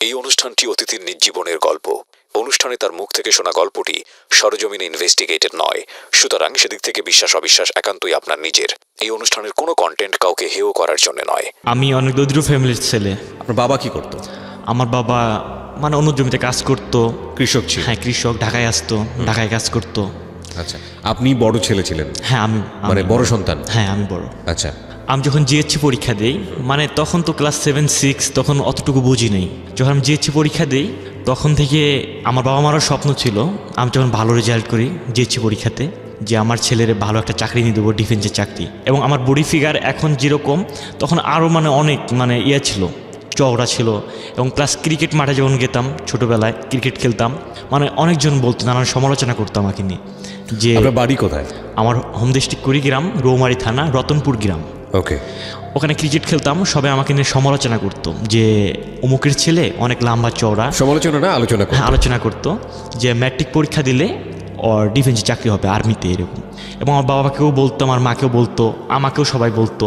এই অনুষ্ঠানটি অতিথির নিজ জীবনের গল্প। অনুষ্ঠানে তার মুখ থেকে শোনা গল্পটি সরজমিনে ইনভেস্টিগেটেড নয়, সুতরাং সেদিক থেকে বিশ্বাস অবিশ্বাস একান্তই আপনার নিজের। এই অনুষ্ঠানের কোনো কন্টেন্ট কাউকে হেয় করার জন্য নয়। আমি অনেক দরিদ্র ফ্যামিলির ছেলে। আপনার বাবা কি করতো? আমার বাবা মানে অন্য জমিতে কাজ করতো। কৃষক ছিল? হ্যাঁ, কৃষক। ঢাকায় আসতো, ঢাকায় কাজ করতো। আচ্ছা, আপনি বড় ছেলে ছিলেন? হ্যাঁ, আমি মানে বড় সন্তান? হ্যাঁ, আমি বড়। আচ্ছা, আমি যখন জিএসসি পরীক্ষা দিই, মানে তখন তো ক্লাস 7-6, তখন অতটুকু বুঝি নেই। যখন আমি জিএসসি পরীক্ষা দিই তখন থেকে আমার বাবা মারও স্বপ্ন ছিল আমি যখন ভালো রেজাল্ট করি জিএসসি পরীক্ষাতে, যে আমার ছেলের ভালো একটা চাকরি নিয়ে দেবো, ডিফেন্সের চাকরি। এবং আমার বডি ফিগার এখন যেরকম, তখন আরও মানে অনেক মানে ইয়ে ছিল, চওড়া ছিল। এবং প্লাস ক্রিকেট মাঠে যখন যেতাম ছোটোবেলায় ক্রিকেট খেলতাম, মানে অনেকজন বলতো, নানান সমালোচনা করতো আমাকে নিয়ে। যে আপনার বাড়ি কোথায়? আমার হোম ডিস্ট্রিক্ট কুড়িগ্রাম, রৌমারী থানা, রতনপুর গ্রাম। ওকে। ওখানে ক্রিকেট খেলতাম, সবাই আমাকে নিয়ে সমালোচনা করতো যে অমুকের ছেলে অনেক লম্বা চওড়া। সমালোচনা না, আলোচনা? হ্যাঁ, আলোচনা করতো যে ম্যাট্রিক পরীক্ষা দিলে ওর ডিফেন্সে চাকরি হবে, আর্মিতে, এরকম। এবং আমার বাবাকেও বলতো, আমার মাকেও বলতো, আমাকেও সবাই বলতো।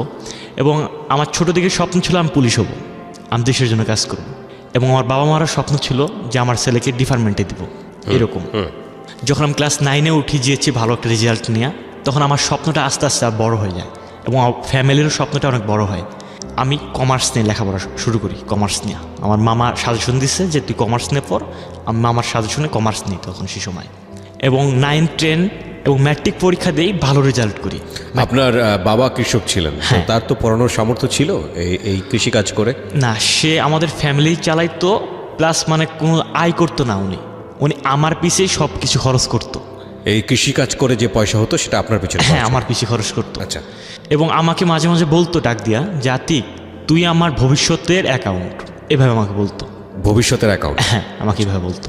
এবং আমার ছোটো দিকে স্বপ্ন ছিল আমি পুলিশ হব, আমি দেশের জন্য কাজ করব। এবং আমার বাবা মারও স্বপ্ন ছিল যে আমার ছেলেকে ডিপার্টমেন্টে দিব, এরকম। যখন আমি ক্লাস 9-এ উঠি গিয়েছি ভালো একটা রেজাল্ট নিয়ে, তখন আমার স্বপ্নটা আস্তে আস্তে বড় হয়ে যায় এবং আমার ফ্যামিলিরও স্বপ্নটা অনেক বড় হয়। আমি কমার্স নিয়ে লেখাপড়া শুরু করি, কমার্স নিয়ে। আমার মামা সাজেশন দিচ্ছে যে তুই কমার্স নিয়ে পড়, আমি মামার সাজেশনে কমার্স নিই তখন সেই সময়। এবং 9-10 এবং ম্যাট্রিক পরীক্ষা দিয়েই ভালো রেজাল্ট করি। আপনার বাবা কৃষক ছিলেন? হ্যাঁ। তার তো পড়ানোর সামর্থ্য ছিল এই কৃষিকাজ করে? না, সে আমাদের ফ্যামিলি চালাইতো, প্লাস মানে কোনো আয় করতো না। উনি আমার পিছিয়ে সব কিছু খরচ করতো। এই কৃষিকাজ করে যে পয়সা হতো সেটা আপনার পিছনে? হ্যাঁ, আমার পিছিয়ে খরচ করতো। আচ্ছা। এবং আমাকে মাঝে মাঝে বলতো ডাক দিয়া, যে আতিক তুই আমার ভবিষ্যতের অ্যাকাউন্ট, এভাবে আমাকে বলতো। ভবিষ্যতের অ্যাকাউন্ট? হ্যাঁ, আমাকে এভাবে বলতো।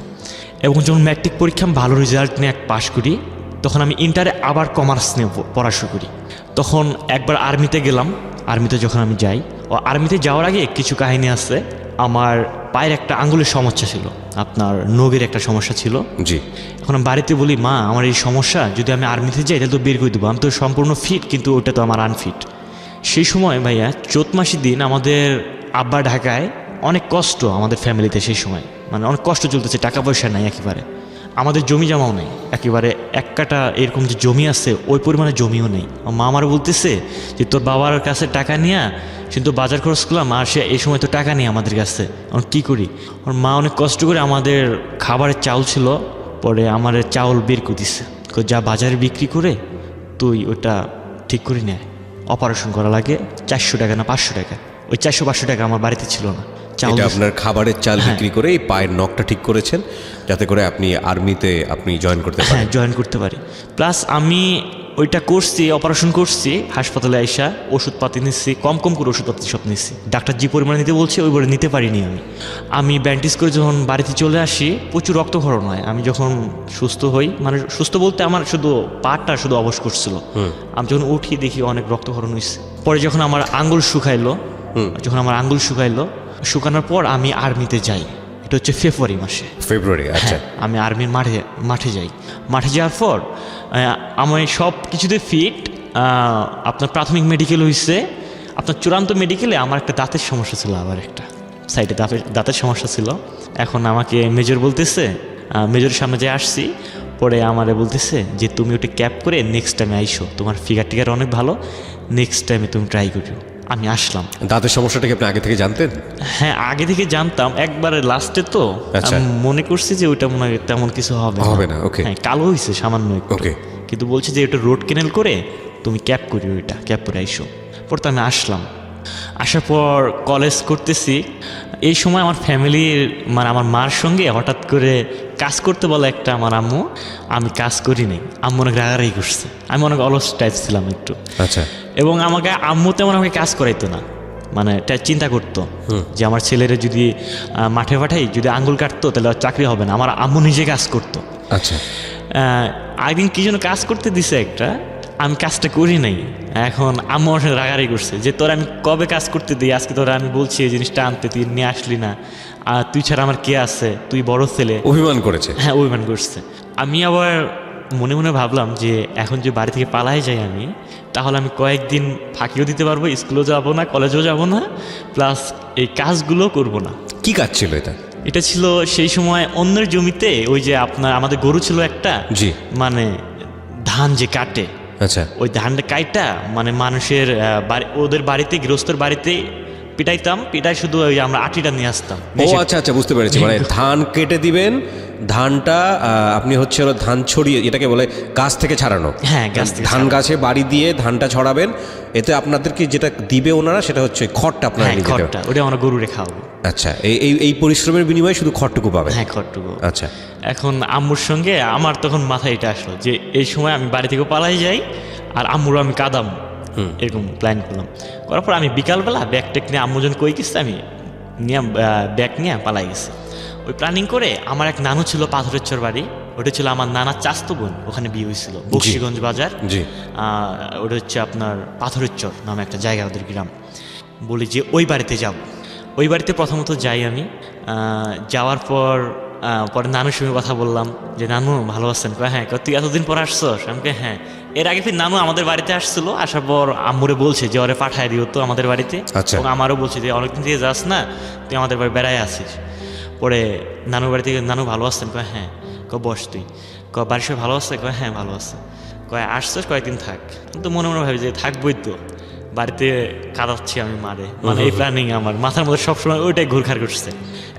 এবং যখন ম্যাট্রিক পরীক্ষা আমি ভালো রেজাল্ট নিয়ে পাশ করি, তখন আমি ইন্টারে আবার কমার্স নিয়ে পড়া শুরু করি। তখন একবার আর্মিতে গেলাম। আর্মিতে যখন আমি যাই, ও আর্মিতে যাওয়ার আগে কিছু কাহিনী আছে। আমার পায়ের একটা আঙ্গুলের সমস্যা ছিল, আপনার নগের একটা সমস্যা ছিল। জি। এখন আমি বাড়িতে বলি, মা আমার এই সমস্যা, যদি আমি আর্মিতে যাই তাহলে তো বের করে দেবো, আমি তো সম্পূর্ণ ফিট, কিন্তু ওটা তো আমার আনফিট। সেই সময় ভাইয়া চৈত মাসের দিন আমাদের আব্বা ঢাকায়, অনেক কষ্ট আমাদের ফ্যামিলিতে সেই সময়, মানে অনেক কষ্ট চলতেছে, টাকা পয়সা নাই একেবারে, আমাদের জমি জমাও নেই একেবারে। এক কাটা এরকম যে জমি আছে ওই পরিমাণে জমিও নেই। মা আমার বলতেছে যে তোর বাবার কাছে টাকা নিয়ে কিন্তু বাজার খরচ করলাম, আর সে এই সময় তো টাকা নেই আমাদের কাছে, আমরা কী করি? আমার মা অনেক কষ্ট করে আমাদের খাবারের চাউল ছিল, পরে আমার চাউল বের করে দিচ্ছে, যা বাজারে বিক্রি করে তুই ওটা ঠিক করে নেয়, অপারেশন করা লাগে 400 টাকা না 500 টাকা। ওই 400-500 টাকা আমার বাড়িতে ছিল না। এটা আপনার খাবারের চাল বিক্রি করে এই পায়ের নখটা ঠিক করেছেন, যাতে করে আপনি আর্মিতে জয়েন করতে পারেন? হ্যাঁ, জয়েন করতে পারি। প্লাস আমি ওইটা করছি, অপারেশন করছি, হাসপাতালে আইসা ওষুধপাতি নিচ্ছি, কম কম করে ওষুধপাতি সব নিচ্ছি। ডাক্তার যে পরিমাণে নিতে বলছে ওইভাবে নিতে পারিনি আমি ব্যান্ডেজ করে যখন বাড়িতে চলে আসি, প্রচুর রক্তক্ষরণ হয়। আমি যখন সুস্থ হই, মানে সুস্থ বলতে আমার শুধু পাটা শুধু অবশ করছিল, আমি যখন উঠি দেখি অনেক রক্তক্ষরণ হয়েছে। পরে যখন আমার আঙ্গুল শুকাইলো, শুকানোর পর আমি আর্মিতে যাই। এটা হচ্ছে ফেব্রুয়ারি মাসে। ফেব্রুয়ারি? আচ্ছা। আমি আর্মির মাঠে যাই। মাঠে যাওয়ার পর আমি সব কিছুতে ফিট। আপনার প্রাথমিক মেডিকেল হয়েছে, আপনার চূড়ান্ত মেডিকেলে আমার একটা দাঁতের সমস্যা ছিল, আবার একটা সাইডে দাঁতের সমস্যা ছিল। এখন আমাকে মেজর বলতেছে, মেজরের সামনে যে আসছি, পরে আমারে বলতেছে যে তুমি ওটা ক্যাপ করে নেক্সট টাইমে আইসো, তোমার ফিগার অনেক ভালো, নেক্সট টাইমে তুমি ট্রাই করিও। আমি আসলাম। দাঁতের সমস্যাটা কি আপনি আগে থেকে জানতেন? হ্যাঁ, আগে থেকে জানতাম, একবারে লাস্টে তো মনে করছি যে ওইটা মনে হয় তেমন কিছু হবে না। ওকে। হ্যাঁ, কালো হয়েছে সামান্য একটু, কিন্তু বলছে যে ওটা রোড ক্যানেল করে তুমি ক্যাপ করি, ওইটা ক্যাপ করে আইসো। পরে আমি আসলাম। আসার পর কলেজ করতেছি। এই সময় আমার ফ্যামিলির, মানে আমার মার সঙ্গে হঠাৎ করে কাজ করতে বলে একটা আমার আম্মু, আমি কাজ করিনি। আম্মু অনেক রাগারাগি করছে, আমি অনেক অলস টাইপ ছিলাম একটু। আচ্ছা। এবং আমাকে আম্মু তেমন আমাকে কাজ করাইতো না, মানে এটা চিন্তা করতো যে আমার ছেলেরা যদি মাঠে পাঠাই, যদি আঙ্গুল কাটতো তাহলে চাকরি হবে না। আমার আম্মু নিজে কাজ করতো। আচ্ছা। একদিন কি যেন কাজ করতে দিছে একটা, আমি কাজটা করি নাই। এখন আম্মু আমার সাথে রাগারাগি করছে যে তোর আমি কবে কাজ করতে দিই, আজকে তোরা আমি বলছি এই জিনিসটা আনতে, তুই নিয়ে আসলি না, আর তুই ছাড়া আমার কে আছে, তুই বড় ছেলে। অভিমান করেছে? হ্যাঁ, অভিমান করছে। আমি আবার মনে মনে ভাবলাম যে এখন যে বাড়ি থেকে পালাই যাই আমি, তাহলে আমি কয়েকদিন ফাঁকিও দিতে পারবো, স্কুলেও যাবো না, কলেজেও যাবো না, প্লাস এই কাজগুলো করবো না। কি কাজ ছিল এটা? এটা ছিল সেই সময় অন্যের জমিতে, ওই যে আপনার আমাদের গরু ছিল একটা, জি। মানে ধান যে কাটে, আচ্ছা ওই ধানটা কাইটা মানে মানুষের ওদের বাড়িতে, গৃহস্থের বাড়িতে পিটাইতাম, পিটাই শুধু ওই আমরা আটিটা নিয়ে আসতাম। ও আচ্ছা আচ্ছা, বুঝতে পেরেছি। মানে ধান কেটে দিবেন, ধানটা আপনি হচ্ছে হলো ধান ছড়িয়ে, এটাকে বলে গাছ থেকে ছাড়ানো। হ্যাঁ, গাছ থেকে ধান গাছে বাড়ি দিয়ে ধানটা ছড়াবেন, এতে আপনাদেরকে যেটা দিবে ওনারা সেটা হচ্ছে খড়টা আপনারা হ্যাঁ, নিয়ে যেতে খড়টা ওটা আমরা গরুরে খাওয়াবো। আচ্ছা, এই পরিশ্রমের বিনিময়ে শুধু খড়টুকু পাবেন? হ্যাঁ, খড়টুকু। আচ্ছা। এখন আম্মুর সঙ্গে আমার তখন মাথায় এটা আসলো যে এই সময় আমি বাড়ি থেকে পালাই যাই আর আম্মুরও আমি কাদাম, এরকম প্ল্যান করলাম। করার পর আমি বিকালবেলা ব্যাগ টেক নিয়ে আম্মু যখন কই গেছে, আমি নিয়ে ব্যাগ নিয়ে পালাই গেছি। ওই প্ল্যানিং করে আমার এক নানু ছিল পাথরের চর বাড়ি, ওটা ছিল আমার নানার চাস্তো বোন, ওখানে বিয়ে হয়েছিল বক্সিগঞ্জ বাজার। জি। ওটা হচ্ছে আপনার পাথরের চর নামে একটা জায়গা, ওদের গ্রাম। বলি যে ওই বাড়িতে যাব। ওই বাড়িতে প্রথমত যাই আমি। যাওয়ার পর পরে নানুর সঙ্গে কথা বললাম যে নানু ভালো আছেন? কয় হ্যাঁ। তুই এতদিন পর আসছস? আমাকে হ্যাঁ। এর আগে ফির নানু আমাদের বাড়িতে আসছিল, আসার পর আম্মুরে বলছে যে ওরে পাঠায় দিও তো আমাদের বাড়িতে। আচ্ছা। এবং আমারও বলছে যে অনেকদিন থেকে যাস না, তুই আমাদের বাড়ি বেড়ায় আসিস। পরে নানুর বাড়ি থেকে নানু ভালো আসছেন? কয় হ্যাঁ। বস তুই। বাড়ির সবাই ভালো আছে? কয় হ্যাঁ ভালো আছে। কয় আসছস, কয়েকদিন থাক। তো মনে মনে ভাবি যে থাকবই তো, বাড়িতে কাঁদাচ্ছি আমি মারে, মানে এই প্ল্যানিং আমার মাথার মধ্যে সবসময় ওইটাই ঘুরঘার করছে।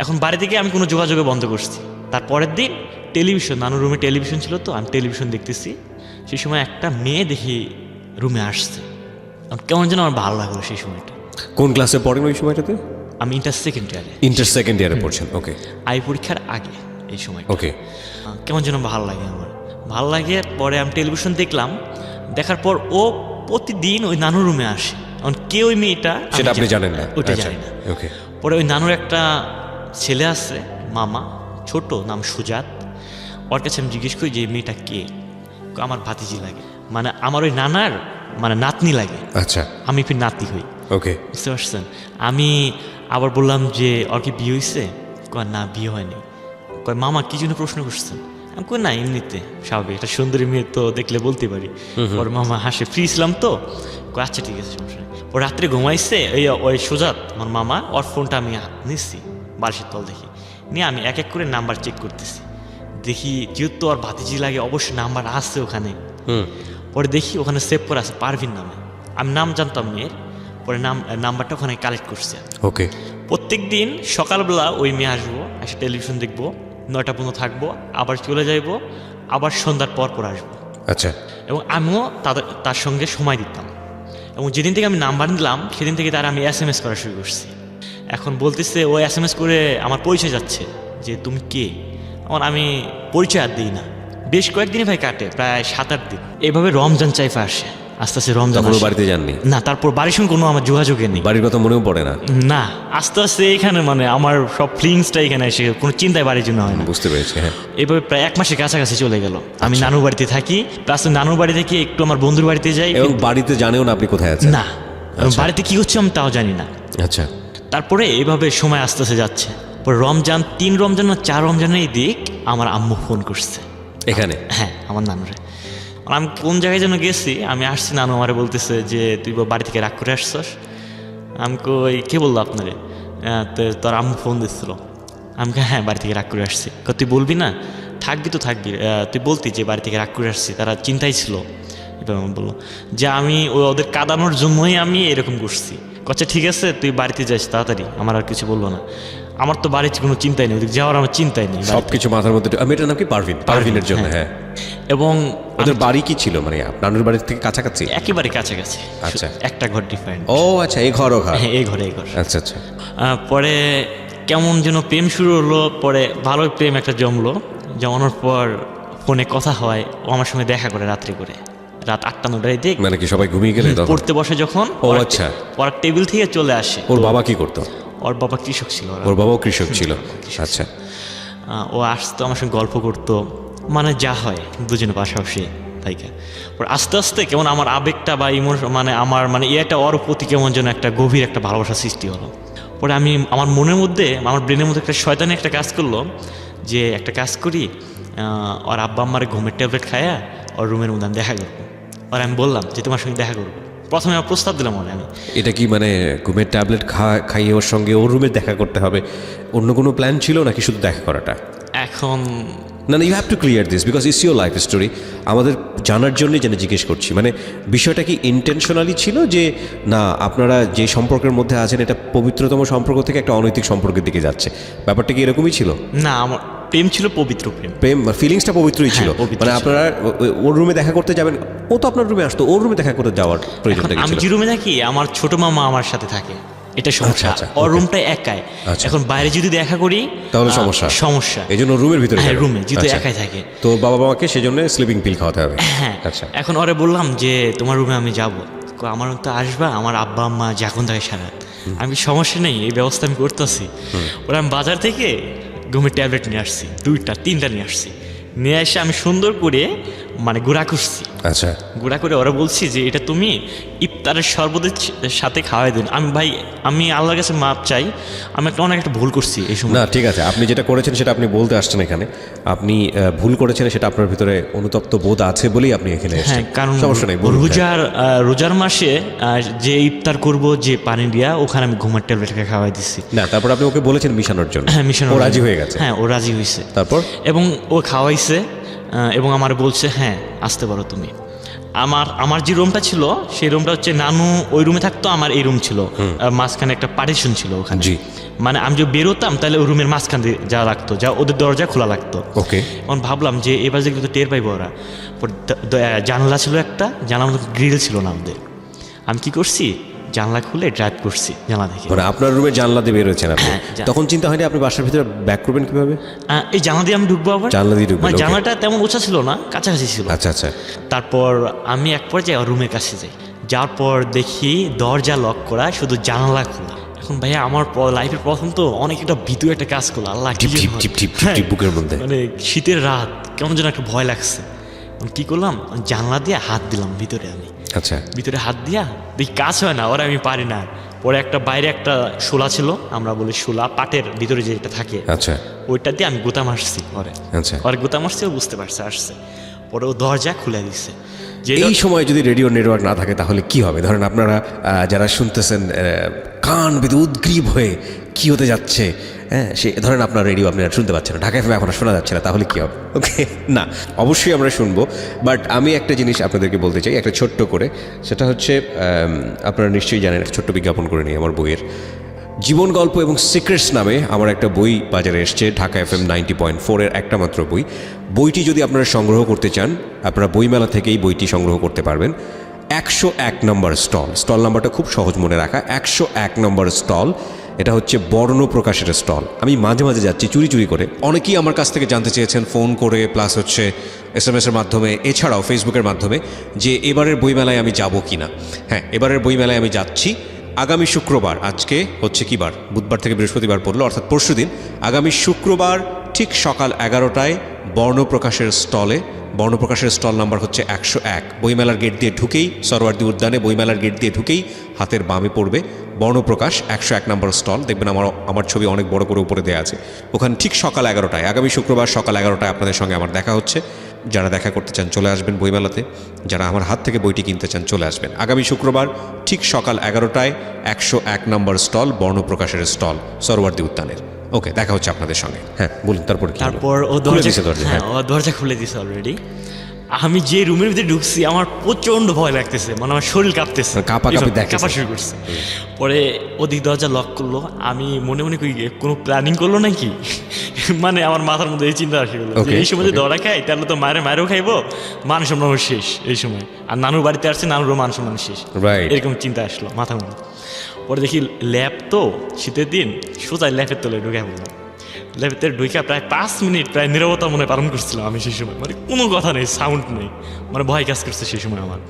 এখন বাড়ি থেকে আমি কোনো যোগাযোগে বন্ধ করছি। তারপরের দিন টেলিভিশন, নানুর রুমে টেলিভিশন ছিল, তো আমি টেলিভিশন দেখতেছি। সেই সময় একটা মেয়ে দেখি রুমে আসছে, কেমন যেন আমার ভালো লাগলো সেই সময়টা। কোন ক্লাসে পড়েন ওই সময়টাতে? আমি ইন্টার সেকেন্ড ইয়ারে। ইন্টার সেকেন্ড ইয়ারে পড়ছেন? ওকে। আই পরীক্ষার আগে এই সময়। ওকে। কেমন যেন ভালো লাগে আমার, ভালো লাগে। পরে আমি টেলিভিশন দেখলাম, দেখার পর ও প্রতিদিন ওই নানুর রুমে আসে। এখন কে ওই মেয়েটা সেটা আপনি জানেন না? ওইটা আচ্ছা, জানি না। ওকে। পরে ওই নানুর একটা ছেলে আছে, মামা, ছোট, নাম সুজাত। ওর কাছে আমি জিজ্ঞেস করি যে এই মেয়েটা কে? আমার ভাতিজি লাগে, মানে আমার ওই নানার মানে নাতনি লাগে। আচ্ছা। আমি ফির নাতি হই। ওকে। বুঝতে পারছেন? আমি আবার বললাম যে ওর কি বিয়ে হয়েছে? কয় না, বিয়ে হয়নি। কয় মামা কি জন্য প্রশ্ন করছেন? আমি কই না, এমনিতে স্বাভাবিক, একটা সুন্দরী মেয়ে তো দেখলে বলতে পারি। ওর মামা হাসে, ফ্রি ছিলাম তো। কয় আচ্ছা ঠিক আছে, সমস্যা নেই। ও রাত্রে ঘুমাইছে, ওই সুজাত আমার মামা, ওর ফোনটা আমি নিচ্ছি বালিশের তল দেখি, নিয়ে আমি এক এক করে নাম্বার চেক করতেছি। দেখি যেহেতু ওর ভাতিজি লাগে, অবশ্যই নাম্বার আসছে ওখানে। পরে দেখি ওখানে সেভ করা আছে পারভিন নামে। আমি নাম জানতাম মেয়ের, পরে নাম্বারটা ওখানে কালেক্ট করছে। ওকে। প্রত্যেক দিন সকালবেলা ওই মেয়ে আসবো, এসে টেলিভিশন দেখবো, 9টা পর্যন্ত থাকবো, আবার চলে যাইবো, আবার সন্ধ্যার পর আসবো। আচ্ছা। এবং আমিও তার সঙ্গে সময় দিতাম। এবং যেদিন থেকে আমি নাম্বার নিলাম, সেদিন থেকে তার আমি SMS করা শুরু করছি। এখন বলতেছে ও SMS করে আমার পরিচয় যাচ্ছে যে তুমি কে। এখন আমি পরিচয় আর দিই না। বেশ কয়েকদিনে ভাই কাটে, প্রায় 7-8 দিন। এইভাবে রমজান চাইফা আসে, আস্তে আস্তে রমজান তারপর আসে। বাড়িতে যাননি? না, তারপর বাড়ির সঙ্গে কোনো আমার যোগাযোগে নেই। বাড়ির কথা মনেও পড়ে না? না, আস্তে আস্তে এখানে মানে আমার সব ফিলিংসটা এখানে এসে কোনো চিন্তায় বাড়ির জন্য হয় না। বুঝতে পেরেছি। হ্যাঁ। এভাবে প্রায় 1 মাসের কাছাকাছি চলে গেল। আমি নানুর বাড়িতে থাকি, প্লাস নানুর বাড়ি থেকে একটু আমার বন্ধুর বাড়িতে যাই। এবং বাড়িতে জানেও না আপনি কোথায় আছেন? না, বাড়িতে কি হচ্ছে আমি তাও জানি না। আচ্ছা। তারপরে এইভাবে সময় আস্তে আস্তে যাচ্ছে। পরে রমজান, 3 রমজান না 4 রমজানের দিক আমার আম্মু ফোন করছে এখানে? হ্যাঁ, আমার নানুরে। আমি কোন জায়গায় যেন গেছি, আমি আসছি, নানু আমারে বলতেছে যে তুই বাড়ি থেকে রাগ করে আসছস। আমি কই কে বললো আপনারে? তোর আম্মু ফোন দিচ্ছিল। আমি হ্যাঁ, বাড়ি থেকে রাগ করে আসছি। তুই বলবি না? থাকবি তো থাকবি, তুই বলতি যে বাড়ি থেকে রাগ করে আসছি, তারা চিন্তাই ছিল। এবার আমার বললো যে আমি ওদের কাঁদানোর জন্যই আমি এরকম করছি। আচ্ছা ঠিক আছে, তুই বাড়িতে যাস তাড়াতাড়ি। আমার আর কিছু বললো না। আমার তো বাড়িতে কোনো চিন্তাই নেই, ওদিকে যাওয়ার আমার চিন্তাই নেই। সবকিছু মাথার মধ্যে। মেয়েটার নাম কি? পারভিন? পারভিনের জন্য। হ্যাঁ। এবং ওদের বাড়ি কি ছিল, মানে আপনার বাড়ির থেকে কাছাকাছি? একেবারে কাছাকাছি। আচ্ছা। একটা ঘর ডিফারেন্ট। ও আচ্ছা, এই ঘর ও ঘর। হ্যাঁ, এই ঘরে এই ঘর। আচ্ছা আচ্ছা। পরে কেমন যেন প্রেম শুরু হলো। পরে ভালোই প্রেম একটা জমলো। জমানোর পর ফোনে কথা হয়, ও আমার সঙ্গে দেখা করে রাত্রে করে, রাত 8টা-9টায় দিক। মানে কি সবাই ঘুমিয়ে গেলে তখন? পড়তে বসে যখন। ও আচ্ছা। ওর টেবিল থেকে চলে আসে। ওর বাবা কি করতো? ওর বাবা কৃষক ছিল। ওর বাবাও কৃষক ছিল? আচ্ছা। ও আসতো, আমার সঙ্গে গল্প করতো, মানে যা হয় দুজনে পাশাপাশি তাইকা। পর আস্তে আস্তে কেমন আমার আবেগটা বা ইমোশন, মানে আমার মানে এটা ওর প্রতি কেমন যেন একটা গভীর একটা ভালোবাসা সৃষ্টি হলো। পরে আমি আমার মনের মধ্যে, আমার ব্রেনের মধ্যে একটা শয়তানি একটা কাজ করলো যে একটা কাজ করি, ওর আব্বা আম্মার ঘুমের ট্যাবলেট খায়া ওর রুমের মধ্যে আমি দেখা করবো। আর আমি বললাম যে তোমার সঙ্গে দেখা করবো। প্রথমে আমার প্রস্তাব দিলাম আমি। এটা কি মানে ঘুমের ট্যাবলেট খাইয়ে ওর সঙ্গে ওর রুমে দেখা করতে হবে, অন্য কোনো প্ল্যান ছিল নাকি শুধু দেখা করাটা? এখন না you have to clear this because it's your life story. আমাদের জানার জন্যই যেন জিজ্ঞেস করছি, মানে বিষয়টা কি ইন্টেনশনালি ছিল যে না আপনারা যে সম্পর্কের মধ্যে আছেন এটা পবিত্রতম সম্পর্ক থেকে একটা অনৈতিক সম্পর্কের দিকে যাচ্ছে, ব্যাপারটা কি এরকমই ছিল? না, আমার প্রেম ছিল পবিত্র প্রেম। ফিলিংসটা পবিত্রই ছিল, হ্যাঁ, পবিত্র মানে ছিল। আপনারা ওর রুমে দেখা করতে যাবেন, ও তো আপনার রুমে আসতো, ওর রুমে দেখা করতে যাওয়ার প্রয়োজনটা কি আমি ছিল? যে রুমে থাকি আমার ছোট মামা আমার সাথে থাকে, এটা সমস্যা। আচ্ছা, ওর okay. রুমটা একাই। আচ্ছা। এখন বাইরে যদি দেখা করি তাহলে সমস্যা সমস্যা এই জন্য রুমের ভিতরে হ্যাঁ, যাবেন। রুমে যেহেতু আচ্ছা। একাই থাকে। তো বাবা মাকে সেজন্য স্লিপিং পিল খাওয়াতে হবে। হ্যাঁ, আচ্ছা এখন ওরে বললাম যে তোমার রুমে আমি যাব, আমার তো আসবা, আমার আব্বা আম্মা যখন থাকে সারা, আমি সমস্যা নেই, এই ব্যবস্থা আমি করতেছি। ওরা আমি বাজার থেকে ঘুমের ট্যাবলেট নিয়ে আসছি, 2টা 3টা নিয়ে আসছি, নিয়ে এসে আমি সুন্দর করে মানে গুঁড়া করছি। আচ্ছা গুঁড়া করে ওরা বলছি যে এটা তুমি ইফতারের শরবতের সাথে খাওয়াই দিন। আমি আল্লাহর কাছে মাপ চাই, আমি অনেক একটা ভুল করছি এই সময়। না ঠিক আছে, আপনি যেটা করেছেন সেটা আপনি বলতে আসছেন এখানে, আপনি ভুল করেছেন সেটা আপনার ভিতরে অনুতপ্ত বোধ আছে বলেই আপনি এখানে হ্যাঁ, এসেছেন। কারণ সমস্যা নেই, বলুন। রোজার মাসে যে ইফতার করব যে পানি দিয়া, ওখানে আমি ঘুমার ট্যাবলেটকে খাওয়াই দিচ্ছি। না তারপর আপনি ওকে বলেছেন মিশানোর জন্য? হ্যাঁ, মিশন ও রাজি হয়ে গেছে? হ্যাঁ, ও রাজি হয়েছে। তারপর এবং ও খাওয়াইছে এবং আমার বলছে হ্যাঁ আসতে পারো তুমি। আমার যে রুমটা ছিল সেই রুমটা হচ্ছে নানু ওই রুমে থাকতো, আমার এই রুম ছিল, মাঝখানে একটা পার্টিশন ছিল ওখানে। জি। মানে আমি যদি বেরোতাম তাহলে ওই রুমের মাঝখান দিয়ে যা লাগতো, যা ওদের দরজা খোলা লাগতো। ওকে। এখন ভাবলাম যে এবার যেগুলো তো টের পাইবো ওরা। জানলা ছিল একটা, জানলার মধ্যে গ্রিল ছিল না আমাদের। আমি কি করছি, জানলা খুলে ড্রাইভ করছি জানলা থেকে। মানে আপনার রুমে জানলা দিয়ে বেরোচ্ছেন আপনি? হ্যাঁ, তখন চিন্তা হয়নি আপনি বাসার ভিতরে ব্যাক করবেন কিভাবে? এই জানলা দিয়ে আমি ঢুকবো আবার। জানলা দিয়ে ঢুকবেন, মানে okay. জানলাটা তেমন উঁচা ছিল না, কাছাকাছি ছিল। আচ্ছা আচ্ছা। তারপর আমি এক পর্যায়ে রুমের কাছে যাই, যাওয়ার পর দেখি দরজা লক করা, শুধু জানালা খোলা। এখন ভাইয়া আমার লাইফের প্রথম তো অনেক একটা ভিতরে একটা কাজ করলো, আল্লাহ কি টিপ যে টিপ হয়। টিপ টিপ হ্যাঁ, টিপ বুকের মধ্যে। মানে শীতের রাত কেমন যেন একটা ভয় লাগছে। কি করলাম, জানলা দিয়ে হাত দিলাম ভিতরে। আমি আচ্ছা ভিতরে হাত দিয়া দেখি কাজ হয় না, ওরা আমি পারি না। পরে একটা বাইরে একটা শোলা ছিল, আমরা বলি শোলা, পাটের ভিতরে যেটা থাকে, আচ্ছা ওইটা দিয়ে আমি গোতা মারছি পরে। আচ্ছা। পরে গোতা মারছি, ও বুঝতে পারছে, আসছে। পরে ও দরজা খুলে দিচ্ছে। যে এই সময় যদি রেডিও নেটওয়ার্ক না থাকে তাহলে কি হবে? ধরেন আপনারা যারা শুনতেছেন কান বেঁধে উদ্গ্রীব হয়ে কি হতে যাচ্ছে, হ্যাঁ সে ধরেন আপনার রেডিও আপনারা শুনতে পাচ্ছেন না, ঢাকা এফএম এখন শোনা যাচ্ছে না, তাহলে কি হবে? ওকে, না অবশ্যই আমরা শুনবো, বাট আমি একটা জিনিস আপনাদেরকে বলতে চাই একটা ছোট্ট করে। সেটা হচ্ছে আপনারা নিশ্চয়ই জানেন, একটা ছোট্ট বিজ্ঞাপন করে নিই আমার বইয়ের। জীবন গল্প এবং সিক্রেটস নামে আমার একটা বই বাজারে এসছে, ঢাকা এফএম 90.4-এর একটা মাত্র বই। বইটি যদি আপনারা সংগ্রহ করতে চান, আপনারা বইমেলা থেকেই বইটি সংগ্রহ করতে পারবেন। 101 নম্বর স্টল নাম্বারটা খুব সহজ মনে রাখা, 101 নম্বর স্টল। এটা হচ্ছে বর্ণ প্রকাশের স্টল। আমি মাঝে মাঝে যাচ্ছি চুরি চুরি করে, অনেকেই আমার কাছ থেকে জানতে চেয়েছেন ফোন করে, প্লাস হচ্ছে SMS-এর মাধ্যমে, এছাড়াও ফেসবুকের মাধ্যমে, যে এবারের বইমেলায় আমি যাব কি না। হ্যাঁ, এবারের বইমেলায় আমি যাচ্ছি আগামী শুক্রবার। আজকে হচ্ছে কি বার? বুধবার থেকে বৃহস্পতিবার পড়লো, অর্থাৎ পরশুদিন। আগামী শুক্রবার ঠিক সকাল 11টায় বর্ণপ্রকাশের স্টলে। বর্ণপ্রকাশের স্টল নাম্বার হচ্ছে 101। বইমেলার গেট দিয়ে ঢুকেই, সরোয়ার্দী উদ্যানে বইমেলার গেট দিয়ে ঢুকেই হাতের বামে পড়বে বর্ণপ্রকাশ 101 নম্বর স্টল। দেখবেন আমার ছবি অনেক বড় করে উপরে দেওয়া আছে। ওখানে ঠিক সকাল 11টায়, আগামী শুক্রবার সকাল 11টায় আপনাদের সঙ্গে আমার দেখা হচ্ছে। যারা দেখা করতে চান চলে আসবেন বইমেলাতে, যারা আমার হাত থেকে বইটি কিনতে চান চলে আসবেন। আগামী শুক্রবার ঠিক সকাল 11টায় 101 নম্বর স্টল, বর্ণপ্রকাশের স্টল, সরোয়ার্দী উদ্যানের। ওকে, দেখা হচ্ছে আপনাদের সঙ্গে। হ্যাঁ বলুন, তারপর কি? তারপর ও খুলে দরজা দিয়েছে দরজা? হ্যাঁ, ও দরজা খুলে দিয়েছে অলরেডি। আমি যে রুমের ভিতরে ঢুকছি আমার প্রচন্ড ভয় লাগতেছে, মানে আমার শরীর কাঁপতেছে, কাঁপাকাঁপি দেখতেছে। কাঁপা শুরু করছে। পরে ওদিক দরজা লক করলো, আমি মনে মনে করি কোনো প্ল্যানিং করলো নাকি। মানে আমার মাথার মধ্যে এই চিন্তা আসে গেলো যে Okay, এই সময় যদি okay. দরা খাই তাহলে তো মায়েরও খাইবো, মান সম্মান শেষ এই সময়। আর নানুর বাড়িতে আসছে, নানুরও মান সম্মান শেষ। Right. এরকম চিন্তা আসলো মাথার মধ্যে। পরে দেখি ল্যাব তো শীতের দিন, সোজা ল্যাবের তলে ঢুকে বললাম। ল্যাবের ঢুকে প্রায় 5 মিনিট প্রায় নীরবতা মনে পালন করছিলাম আমি সেই সময়। মানে কোনো কথা নেই, সাউন্ড নেই, মানে ভয় কাজ করছে সেই সময় আমার।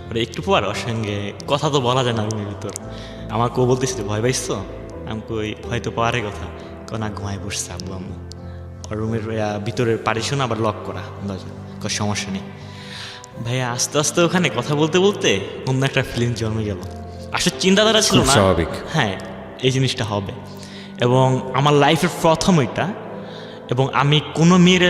মানে একটু পর ওর সঙ্গে কথা তো বলা যায় না রুমের ভিতর। আমাকে ও বলতেছিল ভয় পাইছো, আমি কই হয়তো পারে কথা, না ঘুমাই বসছে আব্বু আম্মু। ওর রুমের ভিতরের পারিশন আবার লক করা দরজা, কোনো সমস্যা নেই। ভাইয়া আস্তে আস্তে ওখানে কথা বলতে বলতে অন্য একটা ফিলিং জন্মে গেল। আসলে চিন্তাধারা ছিল খুব না স্বাভাবিক। হ্যাঁ এই জিনিসটা হবে, এবং আমার লাইফের প্রথম এটা, এবং আমি কোনো মেয়ের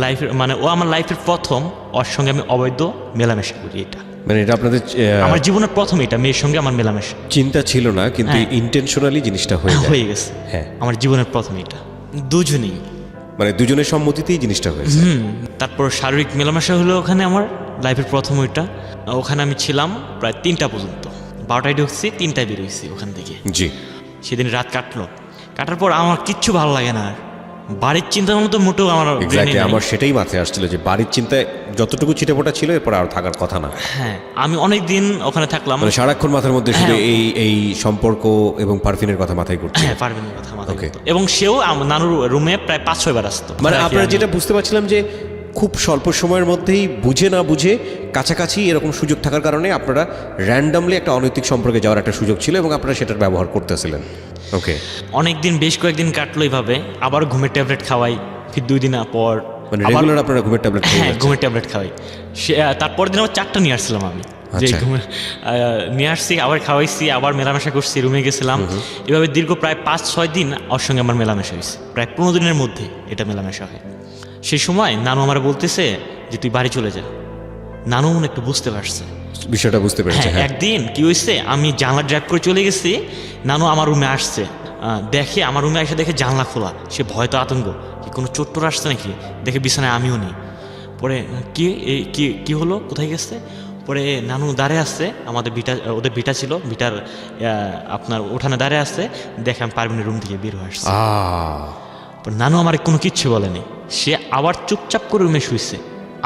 লাইফের মানে ও আমার লাইফের প্রথম, ওর সঙ্গে আমি অবৈধ মেলামেশা করি এটা। মানে এটা আপনাদের আমার জীবনের প্রথম এটা, মেয়ের সঙ্গে আমার মেলামেশা চিন্তা ছিল না, কিন্তু হ্যাঁ। ইন্টেনশনালি জিনিসটা হয়ে যায়। হয়ে গেছে। হ্যাঁ। আমার জীবনের প্রথম এটা, দুজনেই। মানে দুজনের সম্মতিতেই জিনিসটা হয়েছে। তারপর শারীরিক মেলামেশা হলো ওখানে আমার লাইফের প্রথম ওইটা। ওখানে আমি ছিলাম প্রায় 3টা পর্যন্ত, 12টায় ঢুকছি, 3টায় বেরোইছি ওখান থেকে। জি। সেদিন রাত কাটার পর আমার কিচ্ছু ভালো লাগে না আর, বাড়ির চিন্তা ভাবনা তো মোটেও আমার brain এ এক্স্যাক্টলি, নাই। আমার সেটাই মাথায় আসছিল যে বাড়ির চিন্তায় যতটুকু ছিটেফোঁটা ছিল এরপর আর থাকার কথা না। হ্যাঁ, আমি অনেক দিন ওখানে থাকলাম। মানে সারাক্ষণ মাথার মধ্যে শুধু হ্যাঁ। এই সম্পর্ক এবং পারফিনের কথা মাথায় ঘুরছে। হ্যাঁ, পারবেনের কথা মাথায় Okay. ঘুরতো। এবং সেও নানুর রুমে প্রায় 5-6 বার আসতো। মানে আর কি আপনারা আমি- যেটা বুঝতে পারছিলাম যে খুব স্বল্প সময়ের মধ্যেই বুঝে না বুঝে কাছাকাছি এরকম সুযোগ থাকার কারণে আপনারা র্যান্ডামলি একটা অনৈতিক সম্পর্কে যাওয়ার একটা সুযোগ ছিল এবং আপনারা সেটার ব্যবহার করতেছিলেন। ওকে। অনেকদিন বেশ কয়েকদিন কাটলো এইভাবে, আবার ঘুমের ট্যাবলেট খাওয়াই, ফির 2 দিন পর মানে আবার- রেগুলার আপনারা ঘুমের ট্যাবলেট খেয়ে হ্যাঁ, যাচ্ছেন। ঘুমের ট্যাবলেট খাওয়াই। তারপর দিন আবার 4টা নিয়ে আসছিলাম আমি, যে আচ্ছা। ঘুমের নিয়ে আসছি, আবার খাওয়াইছি, আবার মেলামেশা করছি, রুমে গেছিলাম। এভাবে দীর্ঘ প্রায় 5-6 দিন ওর সঙ্গে আমার মেলামেশা হয়েছে। প্রায় 15 দিনের মধ্যে এটা মেলামেশা হয়। সেই সময় নানু আমার বলতেছে যে তুই বাড়ি চলে যা। নানু মনে একটু বুঝতে পারছে। বিষয়টা বুঝতে পেরেছে। হ্যাঁ, হ্যাঁ। একদিন কি হয়েছে, আমি জানলা ড্রাইভ করে চলে গেছি, নানু আমার রুমে আসছে। দেখে আমার রুমে এসে দেখে জানলা খোলা, সে ভয় তো আতঙ্ক, কি কোনো চোট্টর আসছে নাকি, দেখে বিছানায় আমিও নেই। পরে কি হলো, কোথায় গেছে? পরে নানু দাঁড়িয়ে আসছে, ওদের ভিটা ছিল, ভিটার আপনার উঠানে দাঁড়িয়ে আসছে, দেখে আমি পারভিনের রুম থেকে বের হয়ে আসছে। পরে নানু আমার কোনো কিচ্ছু বলেনি, সে আবার চুপচাপ করে রুমে শুয়েছে।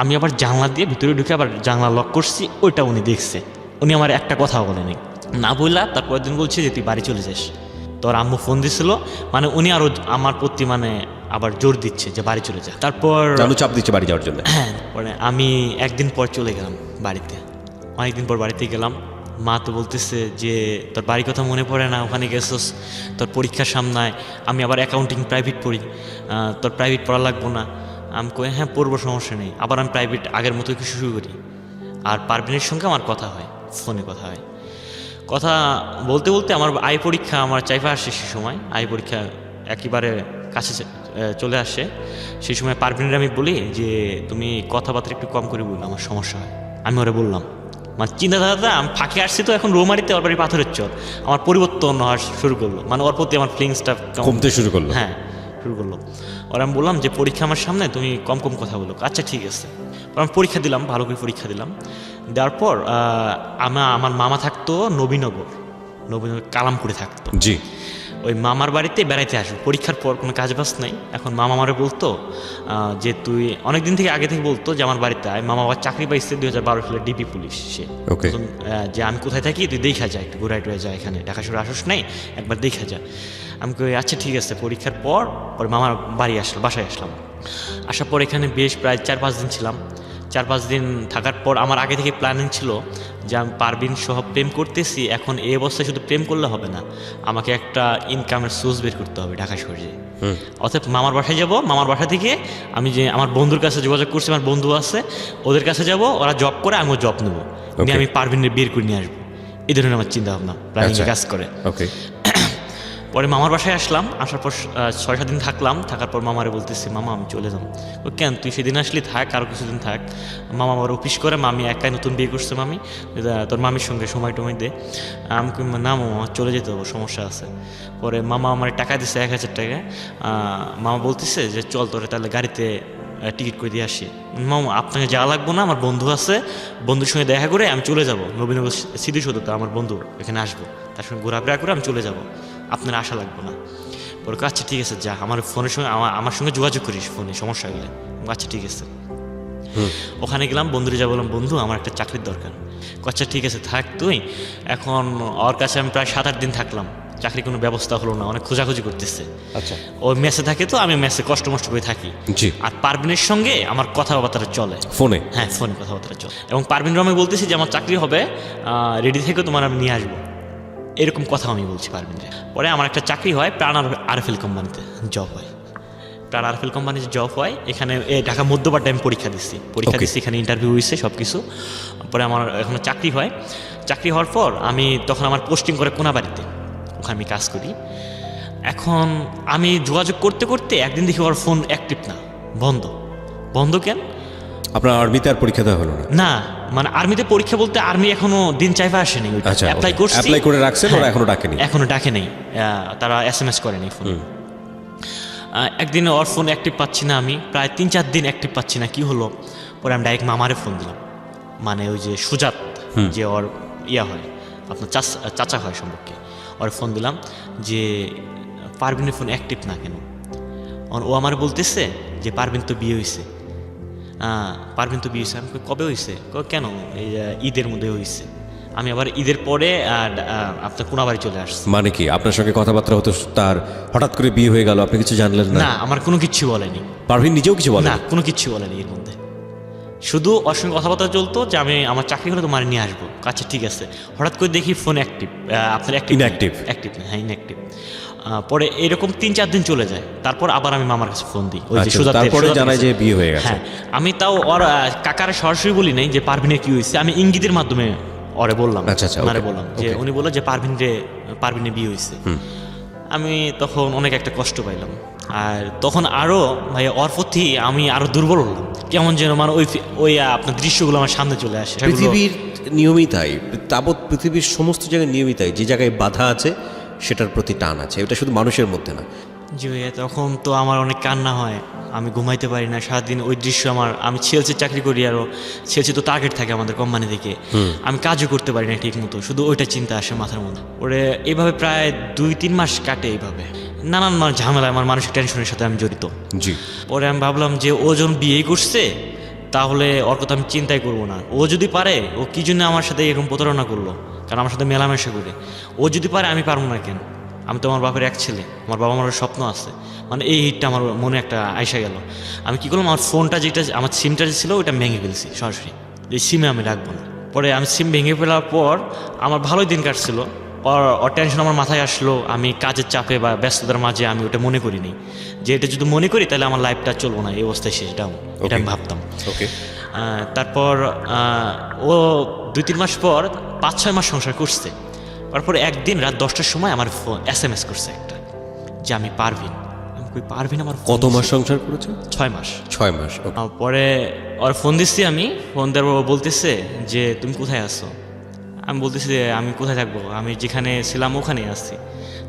আমি আবার জানলা দিয়ে ভিতরে ঢুকে আবার জানলা লক করছি, ওইটা উনি দেখছে। উনি আমার একটা কথাও বলেনি, না বললা তারপরের দিন বলছে যে তুই বাড়ি চলে যাস। তোর আম্মু ফোন দিছিল, মানে উনি আরো আমার প্রতি মানে আবার জোর দিচ্ছে যে বাড়ি চলে যা। তারপর জানু চাপ দিচ্ছে বাড়ি যাওয়ার জন্য। হ্যাঁ, পরে আমি একদিন পর চলে গেলাম বাড়িতে। অনেকদিন পর বাড়িতে গেলাম, মা তো বলতেছে যে তোর বাড়ির কথা মনে পড়ে না, ওখানে গেছস, তোর পরীক্ষার সামনায়, আমি আবার অ্যাকাউন্টিং প্রাইভেট পড়ি, তোর প্রাইভেট পড়া লাগবো না। আমি কই হ্যাঁ পড়বো, সমস্যা নেই। আবার আমি প্রাইভেট আগের মতো কিছু শুরু করি, আর পারভিনের সঙ্গে আমার কথা হয়, ফোনে কথা হয়। কথা বলতে বলতে আমার পরীক্ষা আমার চাইফা আসে, সে সময় পরীক্ষা একেবারে কাছে চলে আসে। সেই সময় পারভিনের আমি বলি যে তুমি কথাবার্তা একটু কম করে বললো, আমার সমস্যা হয়। আমি ওরা বললাম, মানে চিন্তাধারাটা আমি ফাঁকে আসছি তো, এখন রোমারিতে ওর বাড়ি পাথরের চর, আমার পরিবর্তন হওয়া শুরু করলো, মানে ওর প্রতি আমার ফিলিংসটা কমতে শুরু করলো। হ্যাঁ, শুরু করলো। ওর আমি বললাম যে পরীক্ষা আমার সামনে, তুমি কম কম কথা বলো। আচ্ছা ঠিক আছে। আমি পরীক্ষা দিলাম, ভালো করে পরীক্ষা দিলাম। দেওয়ার পর আমার মামা থাকতো নবীনগর কালামপুরে থাকতো। জি। ওই মামার বাড়িতে বেড়াইতে আসবো, পরীক্ষার পর কোনো কাজ বাজ নাই। এখন মামা আমারে বলতো যে তুই অনেকদিন থেকে আগে থেকে বলতো যে আমার বাড়িতে আয়। মামা আবার চাকরি পাইছে 2012 সালে ডিবি পুলিশ, সে Okay. তখন, যে আমি কোথায় থাকি তুই দেখা যা, একটু ঘুরাই টুরাই যা, এখানে ঢাকা শহরে আসস নাই, একবার দেখা যা। আমি কই আচ্ছা ঠিক আছে। পরীক্ষার পর মামার বাড়ি বাসায় আসলাম। আসার পর এখানে বেশ প্রায় 4-5 দিন ছিলাম। 4-5 দিন থাকার পর আমার আগে থেকে প্ল্যানিং ছিল যে আমি পারভিন সহ প্রেম করতেছি, এখন এই অবস্থায় শুধু প্রেম করলে হবে না, আমাকে একটা ইনকামের সোর্স বের করতে হবে ঢাকা শহরে। অর্থাৎ মামার বাসায় যাব, মামার বাসা থেকে আমি যে আমার বন্ধুর কাছে যোগাযোগ করছি, আমার বন্ধু আছে, ওদের কাছে যাব, ওরা জব করে, আমিও জব নেবো, নিয়ে আমি পারভিনের বের করে নিয়ে আসবো। এই ধরনের আমার চিন্তা ভাবনা, প্ল্যানিং কাজ করে। ওকে। পরে মামার বাসায় আসলাম, আসার পর 6-7 দিন থাকলাম। থাকার পর মামারে বলতেছি, মামা আমি চলে যাম। ও কেন, তুই সেদিন আসলি থাক, আরও কিছুদিন থাক। মামা আমার অফিস করে, মামি একাই নতুন বিয়ে করছে, মামি তোর মামির সঙ্গে সময় টময় দে। আমি না মামা চলে যেতে হবে, সমস্যা আছে। পরে মামা আমার টাকা দিচ্ছে 1000 টাকা। মামা বলতেছে যে চল তোরে তাহলে গাড়িতে টিকিট করে দিয়ে আসি। মামা আপনাকে যাওয়া লাগবো না, আমার বন্ধু আছে, বন্ধুর সঙ্গে দেখা করে আমি চলে যাব নবীনগর স্মৃতিসৌধতে, আমার বন্ধু এখানে আসবো, তার সঙ্গে ঘোরাফেরা করে আমি চলে যাব, আপনার আশা লাগবো না। পরে আচ্ছা ঠিক আছে যা, আমার ফোনের সঙ্গে আমার সঙ্গে যোগাযোগ করিস ফোনে, সমস্যা হলে। আচ্ছা ঠিক আছে। ওখানে গেলাম, বন্ধুরে যা বললাম, বন্ধু আমার একটা চাকরির দরকার। আচ্ছা ঠিক আছে থাক তুই। এখন ওর কাছে আমি প্রায় 7-8 দিন থাকলাম, চাকরি কোনো ব্যবস্থা হলো না, অনেক খোঁজাখুঁজি করতেছে। আচ্ছা। ও মেসে থাকে তো, আমি মেসে কষ্ট মষ্ট করে থাকি। জি। আর পারভিনের সঙ্গে আমার কথাবার্তা চলে ফোনে। হ্যাঁ, ফোনে কথাবার্তা চলে। এবং পারভিন আমি বলতেছি যে আমার চাকরি হবে, রেডি থেকে তোমার আমি নিয়ে আসবো, এরকম কথা আমি বলছি পারভিনরে। পরে আমার একটা চাকরি হয় প্রাণ আরএফএল কোম্পানিতে, জব হয়। প্রাণ আরএফএল কোম্পানিতে জব হয়। এখানে ঢাকা মধ্যপাড়ায় আমি পরীক্ষা দিচ্ছি, এখানে ইন্টারভিউ হয়েছে সব কিছু। পরে আমার এখানে চাকরি হয়। চাকরি হওয়ার পর আমি তখন আমার পোস্টিং করে কোনাবাড়িতে, ওখানে আমি কাজ করি। এখন আমি যোগাযোগ করতে করতে একদিন দেখি ওর ফোন অ্যাক্টিভ না, বন্ধ। কেন? আপনার আরবিতে আর পরীক্ষা দেওয়া হলো না? না, মানে আর্মিতে পরীক্ষা বলতে আর্মি এখনো দিন চাইবা আসেনি, আচ্ছা, অ্যাপ্লাই করছি, অ্যাপ্লাই করে রাখছেন, ওরা হ্যাঁ, এখনো ডাকেনি। এখনো ডাকে নেই, তারা SMS করেনি ফোন। একদিন ওর ফোন অ্যাক্টিভ পাচ্ছি না, আমি প্রায় 3-4 দিন অ্যাক্টিভ পাচ্ছি না, কি হলো, পরে আমি ডাইরেক্ট মামারে ফোন দিলাম, মানে ওই যে সুজাত যে ওর ইয়া হয়, আপনার চাচা হয় সম্পর্কে, ওর ফোন দিলাম যে পারভিনের ফোন অ্যাক্টিভ না কেন। ও আমার বলতেছে যে পারভিন তো বিয়ে হয়েছে, পারভিন তো বিয়ে হয়েছে। আমি কই, কবে হয়েছে? কেন, এই ঈদের মধ্যে হয়েছে। আমি আবার ঈদের পরে আপনার কোনাবাড়ি চলে আসছি। মানে কি আপনার সঙ্গে কথাবার্তা হতো, তার হঠাৎ করে বিয়ে হয়ে গেল, আপনি কিছু জানলেন না? না, আমার কোনো কিচ্ছু বলেনি, পারভিন নিজেও কিছু বলে না, কোনো কিচ্ছু বলেনি এর মধ্যে। শুধু ওর সঙ্গে কথাবার্তা চলতো যে আমি আমার চাকরি করে তোমার নিয়ে আসবো। আচ্ছা ঠিক আছে। হঠাৎ করে দেখি ফোন অ্যাক্টিভ, আপনার Inactive? অ্যাক্টিভ না, হ্যাঁ ইনঅ্যাক্টিভ। পরে এরকম 3-4 দিন চলে যায়, তারপর আবার আমি মামার কাছে ফোন দিই, ওই যে আচ্ছা, সুজাতের, তারপরে সুজাতের জানায় কাছে। যে বিয়ে হয়ে গেছে। হ্যাঁ, আমি তাও ওর কাকারে সরাসরি বলি নাই যে পারভিনের কি হয়েছে, আমি ইঙ্গিতের মাধ্যমে ওরে বললাম, আচ্ছা, আচ্ছা, ওনারে okay, বললাম যে, okay. উনি বললো যে পারভিনের বিয়ে হয়েছে। আমি তখন অনেক একটা কষ্ট পাইলাম, আর তখন আরো ভাই ওর প্রতি আমি আরো দুর্বল হলাম, কেমন যেন মানে ওই আপনার দৃশ্যগুলো আমার সামনে চলে আসে। সেগুলো- পৃথিবীর নিয়মই তাই, তাবৎ পৃথিবীর সমস্ত জায়গায় নিয়মই তাই, যে জায়গায় বাধা আছে সেটার প্রতি টান আছে, এটা শুধু মানুষের মধ্যে না। জি ভাইয়া, তখন তো আমার অনেক কান্না হয়, আমি ঘুমাইতে পারি না সারাদিন। ওই দৃশ্য আমি চেলসি চাকরি করি, আরও চেলসি তো টার্গেট থাকে আমাদের কোম্পানি থেকে, আমি কাজও করতে পারি না ঠিক মতো, শুধু ওইটা চিন্তা আসে মাথার মধ্যে। ওরে এইভাবে প্রায় 2-3 মাস কাটে, এইভাবে নানান ঝামেলা, আমার মানসিক টেনশনের সাথে আমি জড়িত। জি, পরে আমি ভাবলাম যে ও যখন বিয়েই করছে, তাহলে ওর কথা আমি চিন্তাই করবো না। ও যদি পারে, ও কি জন্য আমার সাথে এরকম প্রতারণা করলো, কারণ আমার সাথে মেলামেশা করে। ও যদি পারে, আমি পারবো না কেন? আমি তো আমার বাপের এক ছেলে, আমার বাবা মার স্বপ্ন আছে, মানে এই হিটটা আমার মনে একটা আইসা গেল। আমি কি করলাম, আমার ফোনটা যেটা, আমার সিমটা যে ছিল ওইটা ভেঙে ফেলছি সরাসরি, এই সিমে আমি রাখবো না। পরে আমি সিম ভেঙে ফেলার পর আমার ভালোই দিন কাটছিল, ওর টেনশন আমার মাথায় আসলো, আমি কাজের চাপে বা ব্যস্ততার মাঝে আমি ওটা মনে করিনি, যে এটা যদি মনে করি তাহলে আমার লাইফটা চলবো না, এই অবস্থায় শেষ ডাউন, এটা আমি ভাবতাম। ওকে। তারপর ও 2-3 মাস পর 5-6 মাস সংসার করছে। তারপর একদিন রাত 10টার সময় আমার ফোন SMS করছে একটা, যে আমি পারভিন। আমি কই, পারভিন আমার ফোন কত মাস দিছে? সংসার করেছে? 6 মাস। 6 মাস। okay. পরে ওর ফোন দিচ্ছি, আমি ফোন দেওয়ার পর ও বলতেছে যে তুমি কোথায় আছো? আমি বলতেছি যে আমি কোথায় থাকবো, আমি যেখানে ছিলাম ওখানেই আসছি।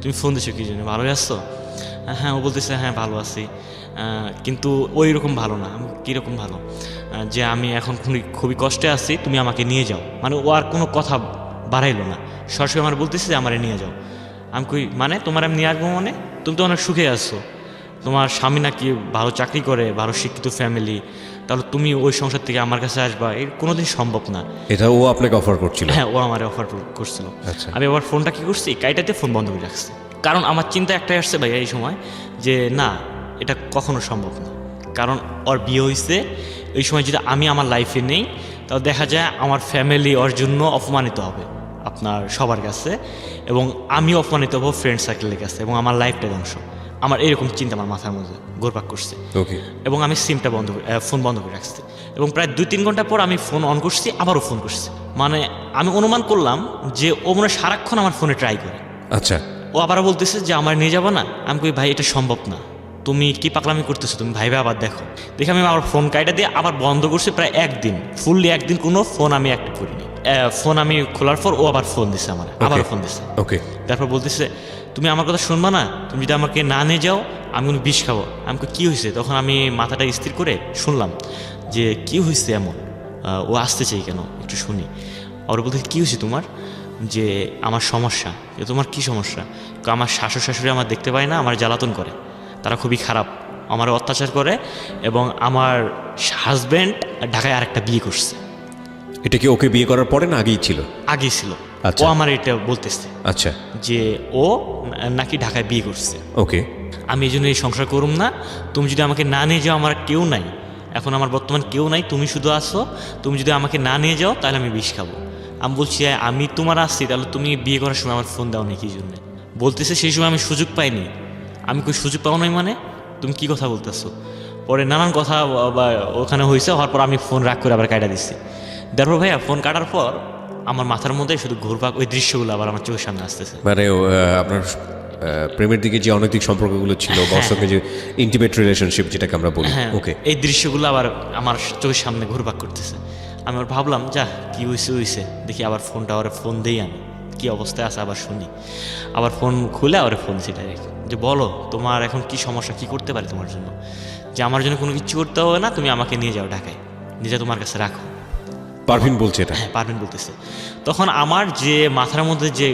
তুমি ফোন দিছো কি জন্য, ভালোই আসছো? হ্যাঁ। ও বলতেছে হ্যাঁ ভালো আছি, কিন্তু ওই রকম ভালো না। আমি কীরকম ভালো? যে আমি এখন খুবই কষ্টে আছি, তুমি আমাকে নিয়ে যাও। মানে ও আর কোনো কথা বাড়াইলো না, সরাসরি আমার বলতেছে যে আমারে নিয়ে যাও। আমি কই, মানে তোমার আমি নিয়ে আসবো মানে? তুমি তো অনেক সুখে আছো, তোমার স্বামী নাকি ভালো চাকরি করে, ভালো শিক্ষিত ফ্যামিলি, তাহলে তুমি ওই সংসার থেকে আমার কাছে আসবা, এর কোনোদিন সম্ভব না। এটা ও আপনাকে অফার করছিল? হ্যাঁ, ও আমার অফার করছিল। আচ্ছা। আমি আবার ফোনটা কি করছি, কাইটাতে ফোন বন্ধ করে রাখছি, কারণ আমার চিন্তা একটাই আসছে ভাইয়া এই সময়, যে না, এটা কখনো সম্ভব না। কারণ ওর বিয়ে হয়েছে, এই সময় যদি আমি আমার লাইফে নেই, তাহলে দেখা যায় আমার ফ্যামিলি ওর জন্য অপমানিত হবে আপনার সবার কাছে, এবং আমিও অপমানিত হবো ফ্রেন্ড সার্কেলের কাছে, এবং আমার লাইফটা ধ্বংস। আমার এরকম চিন্তা আমার মাথার মধ্যে ঘুরপাক করছে। ওকে। এবং আমি সিমটা ফোন বন্ধ করে রাখছি, এবং প্রায় 2-3 ঘন্টা পর আমি ফোন অন করছি, আবারও ফোন করছি। মানে আমি অনুমান করলাম যে ও মনে হয় সারাক্ষণ আমার ফোনে ট্রাই করে। আচ্ছা। ও আবারও বলতেছে যে আমার নিয়ে যাবো না। আমি কই, ভাই এটা সম্ভব না, তুমি কি পাগলামি করতেছো, তুমি ভাইবে আবার দেখো। দেখে আমি আবার ফোন কাইটা দিয়ে আবার বন্ধ করছি, প্রায় 1 দিন, ফুললি 1 দিন কোনো ফোন আমি অ্যাক্টিভ করিনি। ফোন আমি খোলার পর ও আবার ফোন দিছে, আমার আবার ফোন দিছে। ওকে। তারপর বলতেছে তুমি আমার কথা শুনবা না, তুমি যদি আমাকে না নিয়ে যাও আমি কোনো বিষ খাবো। আমাকে কী হয়েছে? তখন আমি মাথাটা স্থির করে শুনলাম যে কী হয়েছে এমন, ও আসতে চাই কেন, একটু শুনি। ওর বলতে কী হয়েছে তোমার? যে আমার সমস্যা। যে তোমার কী সমস্যা? আমার শাশুড় শাশুড়ি আমার দেখতে পায় না, আমার জ্বালাতন করে, তারা খুবই খারাপ, আমার অত্যাচার করে, এবং আমার হাজব্যান্ড ঢাকায় আরেকটা বিয়ে করছে। এটা কি ওকে বিয়ে করার পরে না আগেই ছিল? আগেই ছিল। আচ্ছা। ও আমার এটা বলতেছে আচ্ছা। যে ও নাকি ঢাকায় বিয়ে করছে। ওকে। আমি এই জন্য এই সংসার করুম না, তুমি যদি আমাকে না নিয়ে যাও, আমার কেউ নাই এখন, আমার বর্তমান কেউ নাই, তুমি শুধু আসো, তুমি যদি আমাকে না নিয়ে যাও তাহলে আমি বিষ খাবো। আমি বলছি আমি তোমার আসছি, তাহলে তুমি বিয়ে করার সময় আমার ফোন দাও না কি জন্য? বলতেছে সেই সময় আমি সুযোগ পাইনি। আমি কই সুযোগ পাও নাই মানে? তুমি কি কথা বলতেছো? পরে নানান কথা ওখানে হয়েছে, হওয়ার পর আমি ফোন রাগ করে আবার কাটা দিচ্ছি। তারপর ভাইয়া ফোন কাটার পর আমার মাথার মধ্যে শুধু ঘুরপাক ওই দৃশ্যগুলো আবার আমার চোখের সামনে আসতেছে। মানে আপনার প্রেমের দিকে যে অনৈতিক সম্পর্কগুলো ছিল, বা ওর সঙ্গে যে ইন্টিমেট রিলেশনশিপ যেটাকে আমরা বলি, হ্যাঁ, ওকে, এই দৃশ্যগুলো আবার আমার চোখের সামনে ঘুরপাক করতেছে। আমি আবার ভাবলাম যা কী হয়েছে দেখি, আবার ফোনটা ওরে ফোন দিই আমি, কী অবস্থায় আছে আবার শুনি। আবার ফোন খুলে ওরে ফোন দিই ডাইরেক্ট, যে বলো তোমার এখন কি সমস্যা, কি করতে পারি তোমার জন্য, যে আমার জন্য কোনো কিছু করতে হবে না, তুমি আমাকে নিয়ে যাও ঢাকায়, নিজে তোমার কাছে রাখো। পারভিন বলছে এটা? হ্যাঁ, পারভিন বলতেছে। তখন আমার যে মাথার মধ্যে যে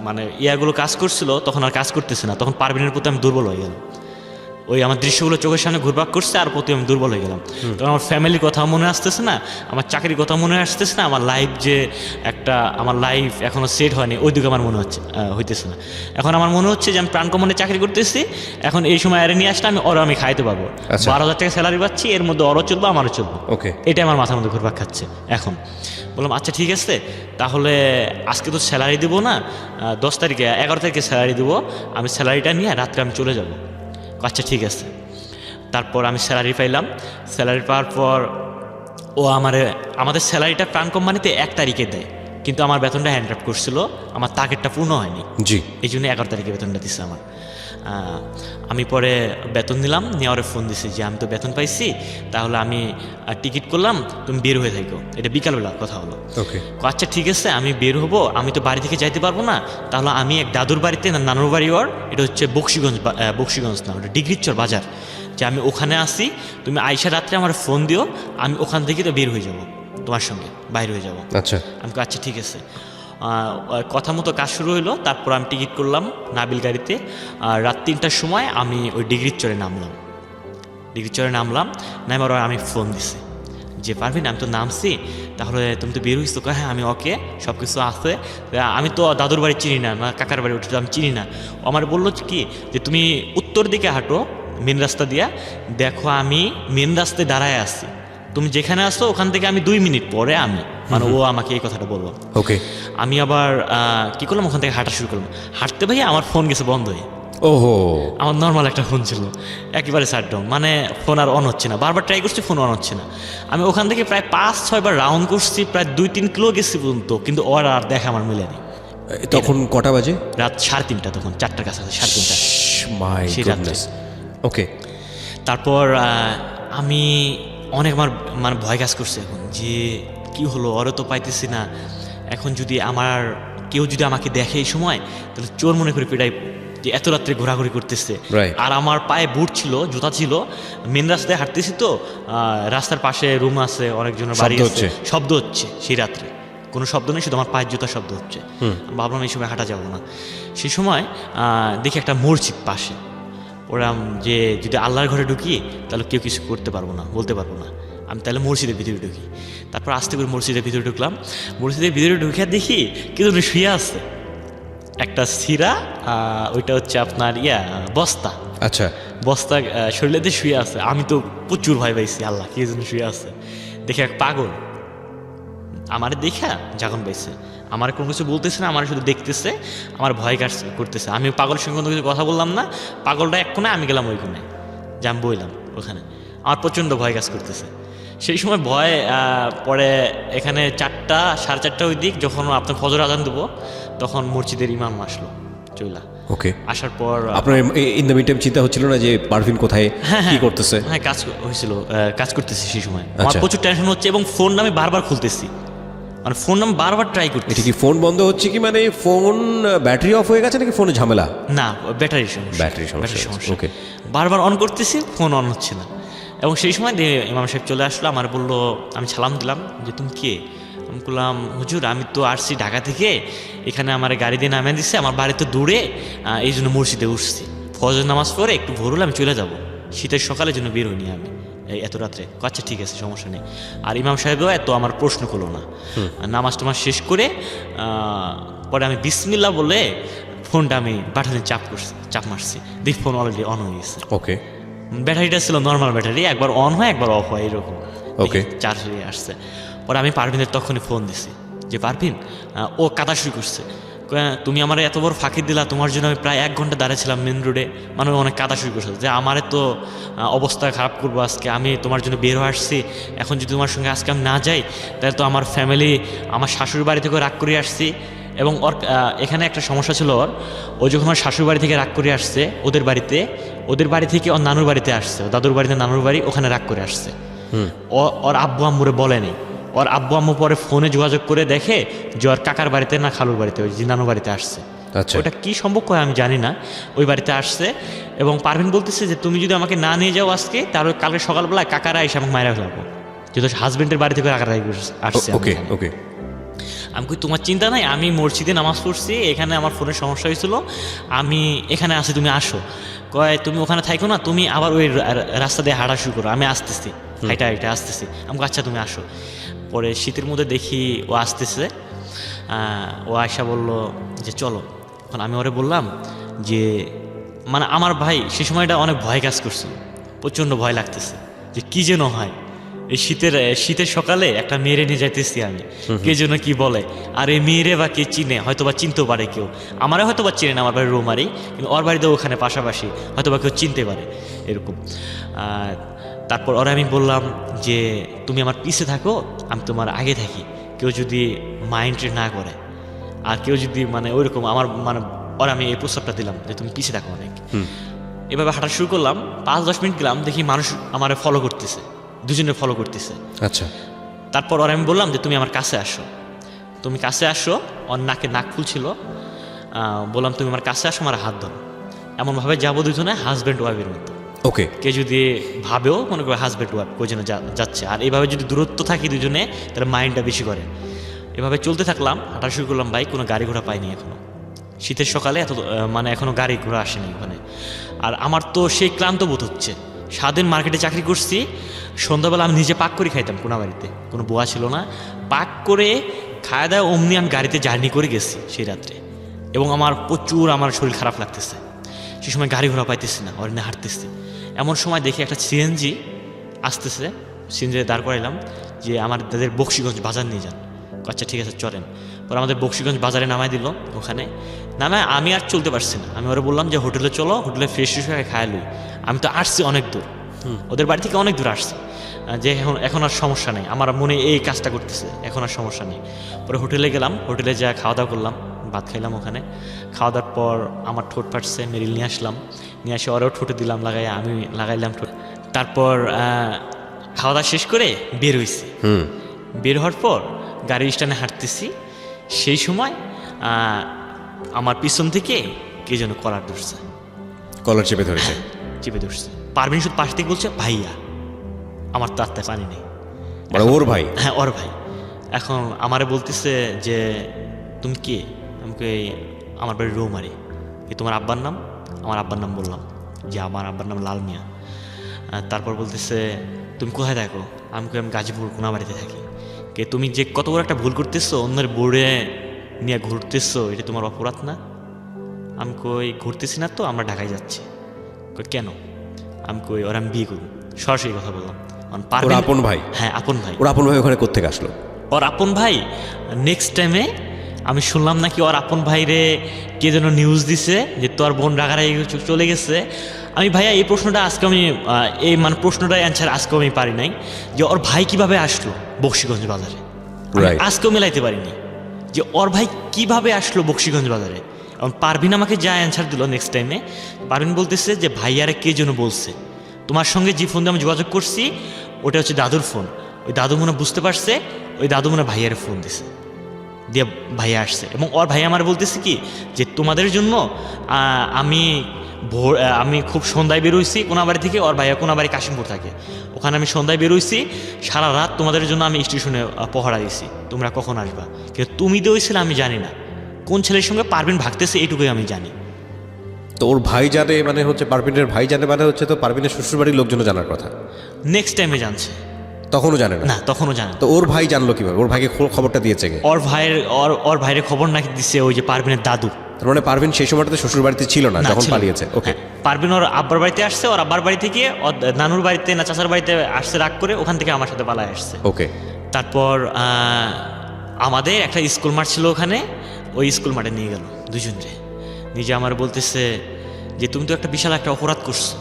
মানে ইয়াগুলো কাজ করছিল তখন আর কাজ করতেছে না, তখন পারভিনের প্রতি আমি দুর্বল হয়ে গেলাম। ওই আমার দৃশ্যগুলো চোখের সামনে ঘুরপাক করছে আর প্রতি আমি দুর্বল হয়ে গেলাম। তখন আমার ফ্যামিলির কথা মনে আসতেছে না, আমার চাকরির কথা মনে আসতেছে না, আমার লাইফ যে একটা আমার লাইফ এখনও সেট হয়নি ওই দিকে আমার মনে হইতেছে না। এখন আমার মনে হচ্ছে যে আমি প্রাণকমনে চাকরি করতেছি, এখন এই সময় আরে নিয়ে আসলে আমি খাইতে পারবো। 12,000 টাকা স্যালারি পাচ্ছি, এর মধ্যে ওরও চলবো আমারও চলবো। ওকে, এটাই আমার মাথার মধ্যে ঘুরপাক খাচ্ছে। এখন বললাম আচ্ছা ঠিক আছে, তাহলে আজকে তো স্যালারি দেবো না, 10 তারিখে 11 তারিখে স্যালারি দেবো, আমি স্যালারিটা নিয়ে রাত্রে আমি চলে যাবো। আচ্ছা ঠিক আছে। তারপর আমি স্যালারি পাইলাম, স্যালারি পাওয়ার পর ও আমাদের স্যালারিটা প্রাণ কোম্পানিতে 1 তারিখে দেয়, কিন্তু আমার বেতনটা হ্যান্ড ড্রাফট করছিল, আমার টার্গেটটা পূর্ণ হয়নি। জি, এই জন্য 11 তারিখে বেতনটা দিচ্ছে আমার। আমি পরে বেতন নিলাম, নেওয়ারে ফোন দিছি যে আমি তো বেতন পাইছি, তাহলে আমি টিকিট করলাম, তুমি বের হয়ে থাকো। এটা বিকালবেলা কথা হলো। ওকে, আচ্ছা ঠিক আছে, আমি বের হবো, আমি তো বাড়ি থেকে যাইতে পারবো না, তাহলে আমি এক দাদুর বাড়িতে, নানুর বাড়ি ওর, এটা হচ্ছে বক্সিগঞ্জ না, ওটা ডিগ্রিচর বাজার, যে আমি ওখানে আসি, তুমি আইসা রাত্রে আমার ফোন দিও, আমি ওখান থেকে তো বের হয়ে যাব, তোমার সঙ্গে বাইর হয়ে যাব। আচ্ছা, আমি আচ্ছা ঠিক আছে। কথা মতো কাজ শুরু হলো। তারপর আমি টিকিট করলাম নাবিল গাড়িতে, আর রাত 3টার সময় আমি ওই ডিগ্রির চরে নামলাম। নামার আমি ফোন দিছি যে পারভিন আমি তো নামছি, তাহলে তুমি তো বের হইছো? হ্যাঁ আমি ওকে, সব কিছু আছে, আমি তো দাদুর বাড়ি চিনি না, কাকার বাড়ি ওটা আমি চিনি না। ও আমার বললো কি যে তুমি উত্তর দিকে হাঁটো মেন রাস্তা দিয়া, দেখো আমি মেন রাস্তায় দাঁড়ায় আছি, তুমি যেখানে আসো ওখান থেকে আমি 2 মিনিট পরে আমি, মানে ও আমাকে এই কথাটা বললো। ওকে, আমি আবার কি করলাম, ওখান থেকে হাঁটা শুরু করলাম। হাঁটতে ভাই আমার ফোন গেছে বন্ধ হয়ে। ওহো, আমার নর্মাল একটা ফোন ছিল, একেবারে শাটডাউন, মানে ফোন আর অন হচ্ছে না, বারবার ট্রাই করছি ফোন অন হচ্ছে না। আমি ওখান থেকে প্রায় 5-6 বার রাউন্ড করছি, প্রায় 2-3 কিলো গেছি পর্যন্ত, কিন্তু ওর আর দেখা আমার মিলেনি। তখন কটা বাজে? রাত 3:30, তখন 4টার কাছাকাছি, 3:30 মাই সেই রাত্রে। ওকে, তারপর আমি অনেক মানে ভয় কাজ করছে এখন, যে কি হলো, ওরও তো পাইতেছি না, এখন যদি কেউ যদি আমাকে দেখে এই সময়, তাহলে চোর মনে করে পিটাই, যে এত রাত্রে ঘোরাঘুরি করতেছে। আর আমার পায়ে বুট ছিল, জুতা ছিল, মেন রাস্তায় হাঁটতেছি তো, রাস্তার পাশে রুম আছে, অনেকজনের বাড়ি আছে, শব্দ হচ্ছে সেই রাত্রে, কোনো শব্দ নেই, শুধু আমার পায়ের জুতার শব্দ হচ্ছে। ভাবলাম এই সময় হাঁটা যাবো না। সেই সময় দেখি একটা মসজিদ পাশে, ওরা যে যদি আল্লাহর ঘরে ঢুকি তাহলে কেউ কিছু করতে পারবো না, বলতে পারবো না, আমি তাহলে মসজিদের ভিতরে ঢুকি। তারপর আস্তে করে মসজিদের ভিতরে ঢুকলাম। মসজিদের ভিতরে ঢুকে দেখি কেউ শুয়ে আছে, একটা সিরা, ওইটা হচ্ছে আপনার বস্তা। আচ্ছা, বস্তা শরীরে দিয়ে শুয়ে আছে। আমি তো প্রচুর ভয় পাইছি, আল্লাহ কে যেন শুয়ে আছে। দেখে এক পাগল আমার দেখা জাগন পাইছে, আমার কোনো কিছু বলতেছে না, আমার শুধু দেখতেছে, আমার ভয় কাজ করতেছে। আমি পাগলের সঙ্গে কোনো কিছু কথা বললাম না, পাগলটা এক কোণে, আমি গেলাম ওই কোণে, যে আমি বইলাম ওখানে। আমার প্রচণ্ড ভয় কাজ করতেছে সেই সময়। ভয় পরে এখানে 4টা 4:30 ওই দিক, যখন আপনার ফজর আজান দেবো, তখন মসজিদের ইমাম আসলো চইলা। ওকে, আসার পর আপনার ইন দ্য মিনটাইম চিন্তা হচ্ছিল না যে পারভিন কোথায় কি করতেছে? হ্যাঁ, কাজ হয়েছিল, কাজ করতেছি সেই সময়। আমার প্রচুর টেনশন হচ্ছে, এবং ফোন আমি বারবার খুলতেছি, মানে ফোন আমি বারবার ট্রাই করতেছি। এটা কি ফোন বন্ধ হচ্ছে কি, মানে ফোন ব্যাটারি অফ হয়ে গেছে নাকি ফোনে ঝামেলা? না, ব্যাটারি সমস্যা। ওকে, বারবার অন করতেছি, ফোন অন হচ্ছে না। এবং সেই সময় ইমাম সাহেব চলে আসলো, আমার বললো, আমি সালাম দিলাম যে তুমি কে? আমি বললাম হুজুর আমি তো আসছি ঢাকা থেকে, এখানে আমার গাড়ি দিয়ে নামিয়ে দিচ্ছে, আমার বাড়ি তো দূরে, এই জন্য মসজিদে উঠছি, ফজর নামাজ পড়ে একটু ভোর হলে আমি চলে যাব, শীতের সকালের জন্য বের হইনি আমি এত রাত্রে। আচ্ছা ঠিক আছে, সমস্যা নেই। আর ইমাম সাহেবও এত আমার প্রশ্ন করলো না। নামাজ টামাজ শেষ করে পরে আমি বিসমিল্লাহ বলে ফোনটা আমি বাটনে চাপ মারছি, দেখি ফোন অলরেডি অন হয়ে গেছে। ওকে, ব্যাটারিটা ছিল নর্মাল ব্যাটারি, একবার অন হয় একবার অফ হয় এরকম। ওকে, চার্জ হয়ে আসছে। পরে আমি পারভিনের তখনই ফোন দিছি যে পারভিন, ও কাদা শুরু করছে, তুমি আমার এত বড় ফাঁকি দিলা, তোমার জন্য আমি প্রায় 1 ঘন্টা দাঁড়িয়েছিলাম মেন রোডে, মানে অনেক কাদা শুরু করছে, যে আমারে তো অবস্থা খারাপ করবো আজকে, আমি তোমার জন্য বের হয়ে আসছি, এখন যদি তোমার সঙ্গে আজকে আমি না যাই তাহলে তো আমার ফ্যামিলি, আমার শাশুড়ি বাড়ি থেকে রাগ করে আসছি। এবং ওর এখানে একটা সমস্যা ছিল, ও যখন ওর শাশুড়ি বাড়ি থেকে রাগ করে আসছে ওদের বাড়ি থেকে ওর নানুর বাড়িতে আসছে, দাদুর বাড়িতে নানুর বাড়ি, ওখানে রাগ করে আসছে। ওর আব্বু আম্মুরে বলে নেই, ওর আব্বু আম্মু পরে ফোনে যোগাযোগ করে দেখে যে ওর কাকার বাড়িতে না খালুর বাড়িতে, ওই জিনানো বাড়িতে আসছে। আচ্ছা। ওটা কি সম্ভব হয় আমি জানি না, ওই বাড়িতে আসছে। এবং পারভিন বলতেছে যে তুমি যদি আমাকে না নিয়ে যাও আজকে, তাহলে কালকে সকালবেলায় কাকারা এসে আমাকে মায়েরা ফেলাবো, যেহেতু হাজবেন্ডের বাড়ি থেকে কাকারা আসছে। ওকে ওকে। আমি কই তোমার চিন্তা নাই, আমি মসজিদে নামাজ পড়ছি, এখানে আমার ফোনের সমস্যা হয়েছিল, আমি এখানে আসি, তুমি আসো। কয় তুমি ওখানে থাকো না, তুমি আবার ওই রাস্তা দিয়ে হাঁটা শুরু করো, আমি আসতেছি, হাইটা হাইটা আসতেছি। আমাকে আচ্ছা তুমি আসো। পরে শীতের মধ্যে দেখি ও আসতেছে, ও আয়সা বললো যে চলো। এখন আমি ওরে বললাম যে মানে আমার ভাই সে সময়টা অনেক ভয় কাজ করছে, প্রচণ্ড ভয় লাগতেছে যে কী যেন হয়। এই শীতের সকালে একটা মেয়েরে নিয়ে যাইতেছি আমি, কে যেন কি বলে, আর এই মেয়েরে বা কে চিনে, হয়তো বা চিনতেও পারে কেউ, আমারে হয়তো বা চিনে না, আমার বাড়ির রোমারি, কিন্তু ওর বাড়িতেও ওখানে পাশাপাশি, হয়তো বা কেউ চিনতে পারে এরকম। তারপর ওরা আমি বললাম যে তুমি আমার পিছে থাকো, আমি তোমার আগে থাকি, কেউ যদি মাইন্ড না করে, আর কেউ যদি মানে ওইরকম আমার মানে ওরা আমি এই প্রস্তাবটা দিলাম যে তুমি পিছে থাকো অনেক। এভাবে হাঁটা শুরু করলাম, 5-10 মিনিট গেলাম, দেখি মানুষ আমার ফলো করতেছে, দুজনে ফলো করতেছে। আচ্ছা। তারপর ওরা আমি বললাম যে তুমি আমার কাছে আসো, তুমি কাছে আসো। ওর নাকে নাক ফুলছিল, বললাম তুমি আমার কাছে আসো, আমার হাত ধরো। এমনভাবে যাবো দুজনে হাজব্যান্ড ওয়াইফের মতো। ওকে। কে যদি ভাবেও মনে করে হাজব্যান্ড ওয়াইফ কই যেন যাচ্ছে, আর এইভাবে যদি দূরত্ব থাকি দুজনে, তাহলে মাইন্ডটা বেশি করে। এভাবে চলতে থাকলাম, হাঁটা শুরু করলাম। ভাই কোনো গাড়ি ঘোড়া পাইনি এখনো, শীতের সকালে এত মানে এখনো গাড়ি ঘোড়া আসেনি ওখানে। আর আমার তো সেই ক্লান্ত বোধ হচ্ছে, সারাদিন মার্কেটে চাকরি করছি, সন্ধ্যাবেলা আমি নিজে পাক করে খাইতাম কোনাবাড়িতে, কোনো বুয়া ছিল না, পাক করে খাওয়া দাওয়া অমনি আমি গাড়িতে জার্নি করে গেছি সেই রাত্রে। এবং আমার প্রচুর আমার শরীর খারাপ লাগতেছে, সে সময় গাড়ি ঘোড়া পাইতেছি না, অরণ্যে হাঁটতেছি। এমন সময় দেখি একটা সিএনজি আসতেছে, সিএনজি দাঁড় করাইলাম যে আমার দাদের বক্সিগঞ্জ বাজার নিয়ে যান। আচ্ছা ঠিক আছে চলেন। পরে আমাদের বক্সিগঞ্জ বাজারে নামাই দিল, ওখানে নামায় আমি আর চলতে পারছি না। আমি ওরা বললাম যে হোটেলে চলো, হোটেলে ফ্রেশ হয়ে খায় লই। আমি তো আসছি অনেক দূর, ওদের বাড়ি থেকে অনেক দূর আসছি, যে এখন আর সমস্যা নেই, আমার মনে এই কাজটা করতেছে, এখন আর সমস্যা নেই। পরে হোটেলে গেলাম, হোটেলে যা খাওয়া দাওয়া করলাম, ভাত খাইলাম ওখানে। খাওয়া দাওয়ার পর আমার ঠোঁট ফাটছে, মেরিল নিয়ে আসলাম, নিয়ে আসে ওরাও ঠোঁটে দিলাম লাগাই, আমি লাগাইলাম ঠোঁট। তারপর খাওয়া দাওয়া শেষ করে বের হয়েছি। বের হওয়ার পর গাড়ির স্ট্যান্ডে হাঁটতেছি, সেই সময় আমার পিছন থেকে কে যেন কলার ধরছে, কলার চেপে ধরেছে। চেপে ধরছে। পারভিন শুধু পাশ থেকে বলছে ভাইয়া, আমার তো আত্মায় পানি নেই। মানে ওর ভাই? হ্যাঁ ওর ভাই। এখন আমারে বলতেছে যে তুমি কে? আমাকে আমার বাড়ি রৌমারি। কি তোমার আব্বার নাম? আমার আব্বার নাম বললাম যে আমার আব্বার নাম লাল মিয়া। তারপর বলতেছে তুমি কোথায় থাকো? আমি গাজীপুর কোনাবাড়িতে থাকি। কে তুমি যে কত বড় একটা ভুল করতেছো, অন্যের বোর্ডে নিয়ে ঘুরতেছো, এটা তোমার অপরাধ না? আমি কই ঘুরতেছি না তো, আমরা ঢাকায় যাচ্ছি। কেন? আমি কই ওরা আমি বিয়ে করব। সরাসরি কথা বললাম। ওর আপন ভাই? হ্যাঁ আপন ভাই। ওর আপন ভাই ওখানে কোত্থেকে আসলো? ওর আপন ভাই নেক্সট টাইমে আমি শুনলাম নাকি ওর আপন ভাইরে কে যেন নিউজ দিছে যে তোর বোন রাগারাগি চলে গেছে। আমি ভাইয়া এই প্রশ্নটা আজকে আমি এই মানে প্রশ্নটার অ্যান্সার আজকেও আমি পারি নাই, যে ওর ভাই কিভাবে আসলো বক্সিগঞ্জ বাজারে। আজকেও মেলাইতে পারিনি যে ওর ভাই কিভাবে আসলো বক্সিগঞ্জ বাজারে। এবং পারভিন আমাকে যা অ্যান্সার দিল নেক্সট টাইমে, পারভিন বলতেছে যে ভাইয়ারে কে যেন বলছে, তোমার সঙ্গে যে ফোন দিয়ে আমি যোগাযোগ করছি ওটা হচ্ছে দাদুর ফোন। ওই দাদু মনে বুঝতে পারছে, ওই দাদু মনে ভাইয়ারে ফোন দিছে, দিয়ে ভাইয়া আসছে। এবং ওর ভাইয়া আমার বলতেছে কি যে তোমাদের জন্য আমি খুব সন্ধ্যায় বেরোইছি কোনাবাড়ি থেকে, ওর ভাইয়া কোনাবাড়ি কাশিমপুর থাকে, ওখানে আমি সন্ধ্যায় বেরোইছি, সারা রাত তোমাদের জন্য আমি স্টেশনে পহরা দিয়েছি, তোমরা কখন আসবা। কিন্তু তুমি দিয়েছিলে আমি জানি না, কোন ছেলের সঙ্গে পারভিন ভাগতেছে এইটুকুই আমি জানি। তো ওর ভাই জানে মানে হচ্ছে পারভিনের ভাই জানে মানে হচ্ছে তো পারভিনের শ্বশুরবাড়ির লোকজনও জানার কথা। নেক্সট টাইমে জানছে, তখনও জানে না? না তখনও জানে। তো ওর ভাই জানলো কিভাবে? ওর ভাইকে খবরটা দিয়েছে কে? ওর ভাইয়ের খবর নাকি দিছে ওই যে পারভিনের দাদু। তার মানে পারভিন সেই সময়টাতে শ্বশুর বাড়িতে ছিল না যখন পালিয়েছে? ওকে। পারভিন ওর আব্বার বাড়িতে আসছে, ওর আব্বার বাড়ি থেকে ওর নানুর বাড়িতে না চাচার বাড়িতে আসছে রাগ করে, ওখান থেকে আমার সাথে পালায় আসছে। ওকে। তারপর আমাদের একটা স্কুল মাঠ ছিল ওখানে, ওই স্কুল মাঠে নিয়ে গেল দুজনরে। নিজে আমার বলতেছে যে তুমি তো একটা বিশাল একটা অপরাধ করছো,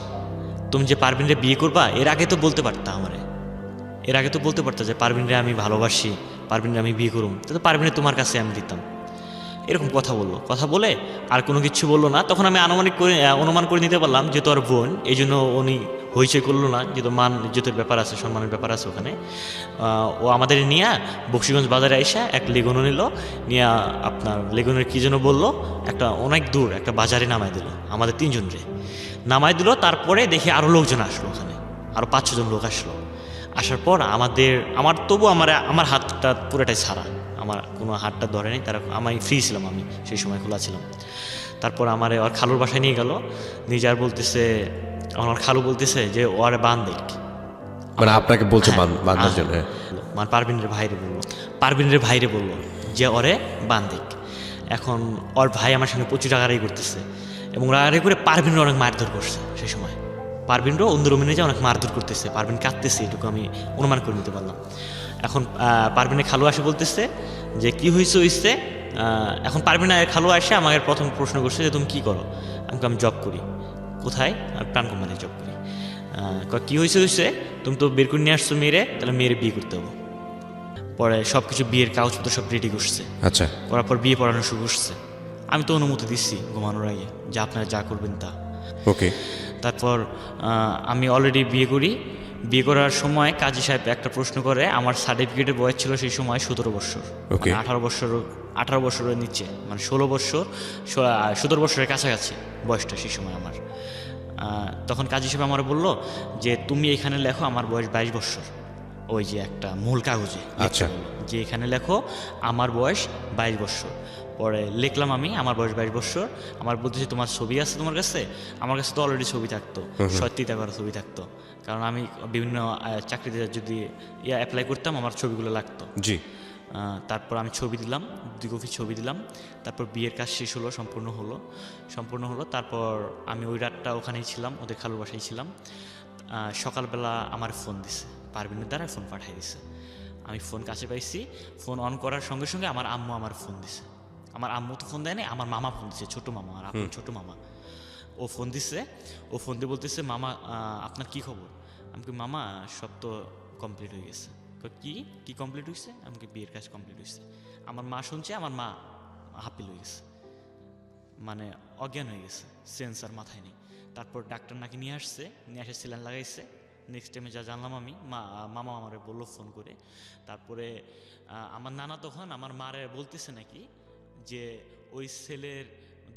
তুমি যে পারভিনরে বিয়ে করবা এর আগে তো বলতে পারতা আমারে, এর আগে তো বলতে পারতা যে পারভিনরে আমি ভালোবাসি, পারভিনরে আমি বিয়ে করুম, তো পারভিনরে তোমার কাছে আমি দিতাম। এরকম কথা বললো, কথা বলে আর কোনো কিছু বললো না। তখন আমি অনুমান করে নিতে পারলাম যে তোর বোন, এই জন্য হইচই করলো না, যেহেতু মান ইজ্জতের ব্যাপার আছে, সম্মানের ব্যাপার আছে ওখানে। ও আমাদের নিয়ে বক্সিগঞ্জ বাজারে আইসা এক লেগুনও নিল, নিয়ে আপনার লেগুনের কী যেন বললো, একটা অনেক দূর একটা বাজারে নামাই দিল আমাদের তিনজনরে, নামাই দিল। তারপরে দেখি আরও লোকজন আসলো, ওখানে আরও 5-6 জন লোক আসলো। আসার পর তবু আমার হাতটা পুরোটাই ছাড়া, আমার কোনো হাতটা ধরে নেই, তারা আমি ফ্রি ছিলাম, আমি সেই সময় খোলা ছিলাম। তারপর আমার ওর খালুর বাসায় নিয়ে গেল, নিজে আর বলতেছে, আমার খালু বলতেছে যে ওরে বান্ধিক, মানে আপনাকে বলছে বান্ধার জন্য? মানে পারবিনের ভাইরে বললো যে ওরে বান্ধিক। এখন ওর ভাই আমার সঙ্গে প্রচুর রাগারাগি করতেছে, এবং রাগারাগি করে পারবিনরা অনেক মারধর করছে সেই সময়। পারবিনরও অন্য রুমে নিয়ে অনেক মারধর করতেছে, পারবিন কাঁদতেছে, এটুকু আমি অনুমান করে নিতে পারলাম। এখন পারবিনের খালু আসে বলতেছে যে কি হয়েছে। এখন পারবিনের খালু আসে আমাকে প্রথম প্রশ্ন করছে যে তুমি কি করো? আমি জব করি। কোথায়? প্রাণ কোম্পানি জব করি। কি হয়েছে, তুমি তো বের করে নিয়ে আসছো মেয়েরে, তাহলে মেয়েরে বিয়ে করতে হবে। পরে সব কিছু বিয়ের কাগজপত্র সব রেডি করছে। আচ্ছা। করার পর বিয়ে পড়ানো শুরু করছে। আমি তো অনুমতি দিচ্ছি ঘুমানোর আগে যে আপনারা যা করবেন তা। ওকে। তারপর আমি অলরেডি বিয়ে করি। বিয়ে করার সময় কাজী সাহেব একটা প্রশ্ন করে, আমার সার্টিফিকেটের বয়স ছিল সেই সময় 17 বছর। ওকে। 18 বছরের নিচে, মানে 16 বছর 17 বছরের কাছাকাছি বয়সটা সেই সময় আমার। তখন কাজী সাহেব আমার বললো যে তুমি এখানে লেখো আমার বয়স 22 বছর, ওই যে একটা মূল কাগজে। আচ্ছা। যে এখানে লেখো আমার বয়স 22 বছর। পরে লিখলাম আমি আমার বয়স 22 বছর। আমার বলতেছি তোমার ছবি আছে তোমার কাছে? আমার কাছে তো অলরেডি ছবি থাকতো, সত্যিটা করা ছবি থাকতো, কারণ আমি বিভিন্ন চাকরিতে যদি অ্যাপ্লাই করতাম আমার ছবিগুলো লাগতো। জি। তারপর আমি ছবি দিলাম, 2 কপি ছবি দিলাম। তারপর বিয়ের কাজ শেষ হলো, সম্পূর্ণ হলো। তারপর আমি ওই রাতটা ওখানেই ছিলাম, ওদের খালুর বাসায় ছিলাম। সকালবেলা আমার ফোন দিছে, পারবিনের দ্বারা ফোন পাঠিয়ে দিছে। আমি ফোন কাছে পাইছি, ফোন অন করার সঙ্গে সঙ্গে আমার আম্মু আমার ফোন দিছে। আমার আম্মু তো ফোন দেয়নি, আমার মামা ফোন দিছে, ছোটো মামা, আর আপনার ছোটো মামা। ও ফোন দিছে, ও ফোন দিয়ে বলতেছে মামা আপনার কি খবর? আমি কি মামা সব তো কমপ্লিট হয়ে গেছে। কি কমপ্লিট হয়েছে? আমাকে বিয়ের কাজ কমপ্লিট হয়েছে। আমার মা শুনছে, আমার মা হাপিল হয়ে গেছে, মানে অজ্ঞান হয়ে গেছে, সেন্সার মাথায় নেই। তারপর ডাক্তার নাকি নিয়ে আসে স্যালাইন লাগাইছে। নেক্সট টাইমে যা জানলাম আমি, মামা আমারে বললো ফোন করে। তারপরে আমার নানা তখন আমার মারে বলতেছে নাকি যে ওই ছেলের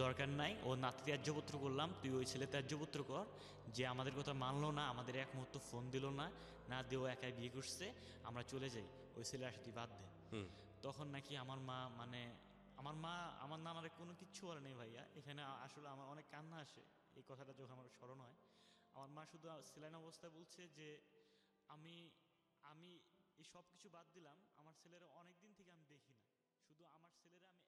দরকার নাই, ও নাতি ত্যায্যপুত্র করলাম, তুই ওই ছেলে ত্যায্যপুত্র কর, যে আমাদের কথা মানলো না, আমাদের এক মুহূর্ত ফোন দিল না, না দিয়েও একাই বিয়ে করছে, আমরা চলে যাই, ওই ছেলে আসে তুই বাদ দে। তখন নাকি আমার মা, মানে আমার নানারে কোনো কিচ্ছু বলে নেই ভাইয়া। এখানে আসলে আমার অনেক কান্না আসে এই কথাটা যখন আমার স্মরণ হয়। আমার মা শুধু সেলাইন অবস্থায় বলছে যে আমি আমি এই সব কিছু বাদ দিলাম, আমার ছেলেরা অনেক দিন থেকে আমি দেখি না, শুধু আমার ছেলেরা আমি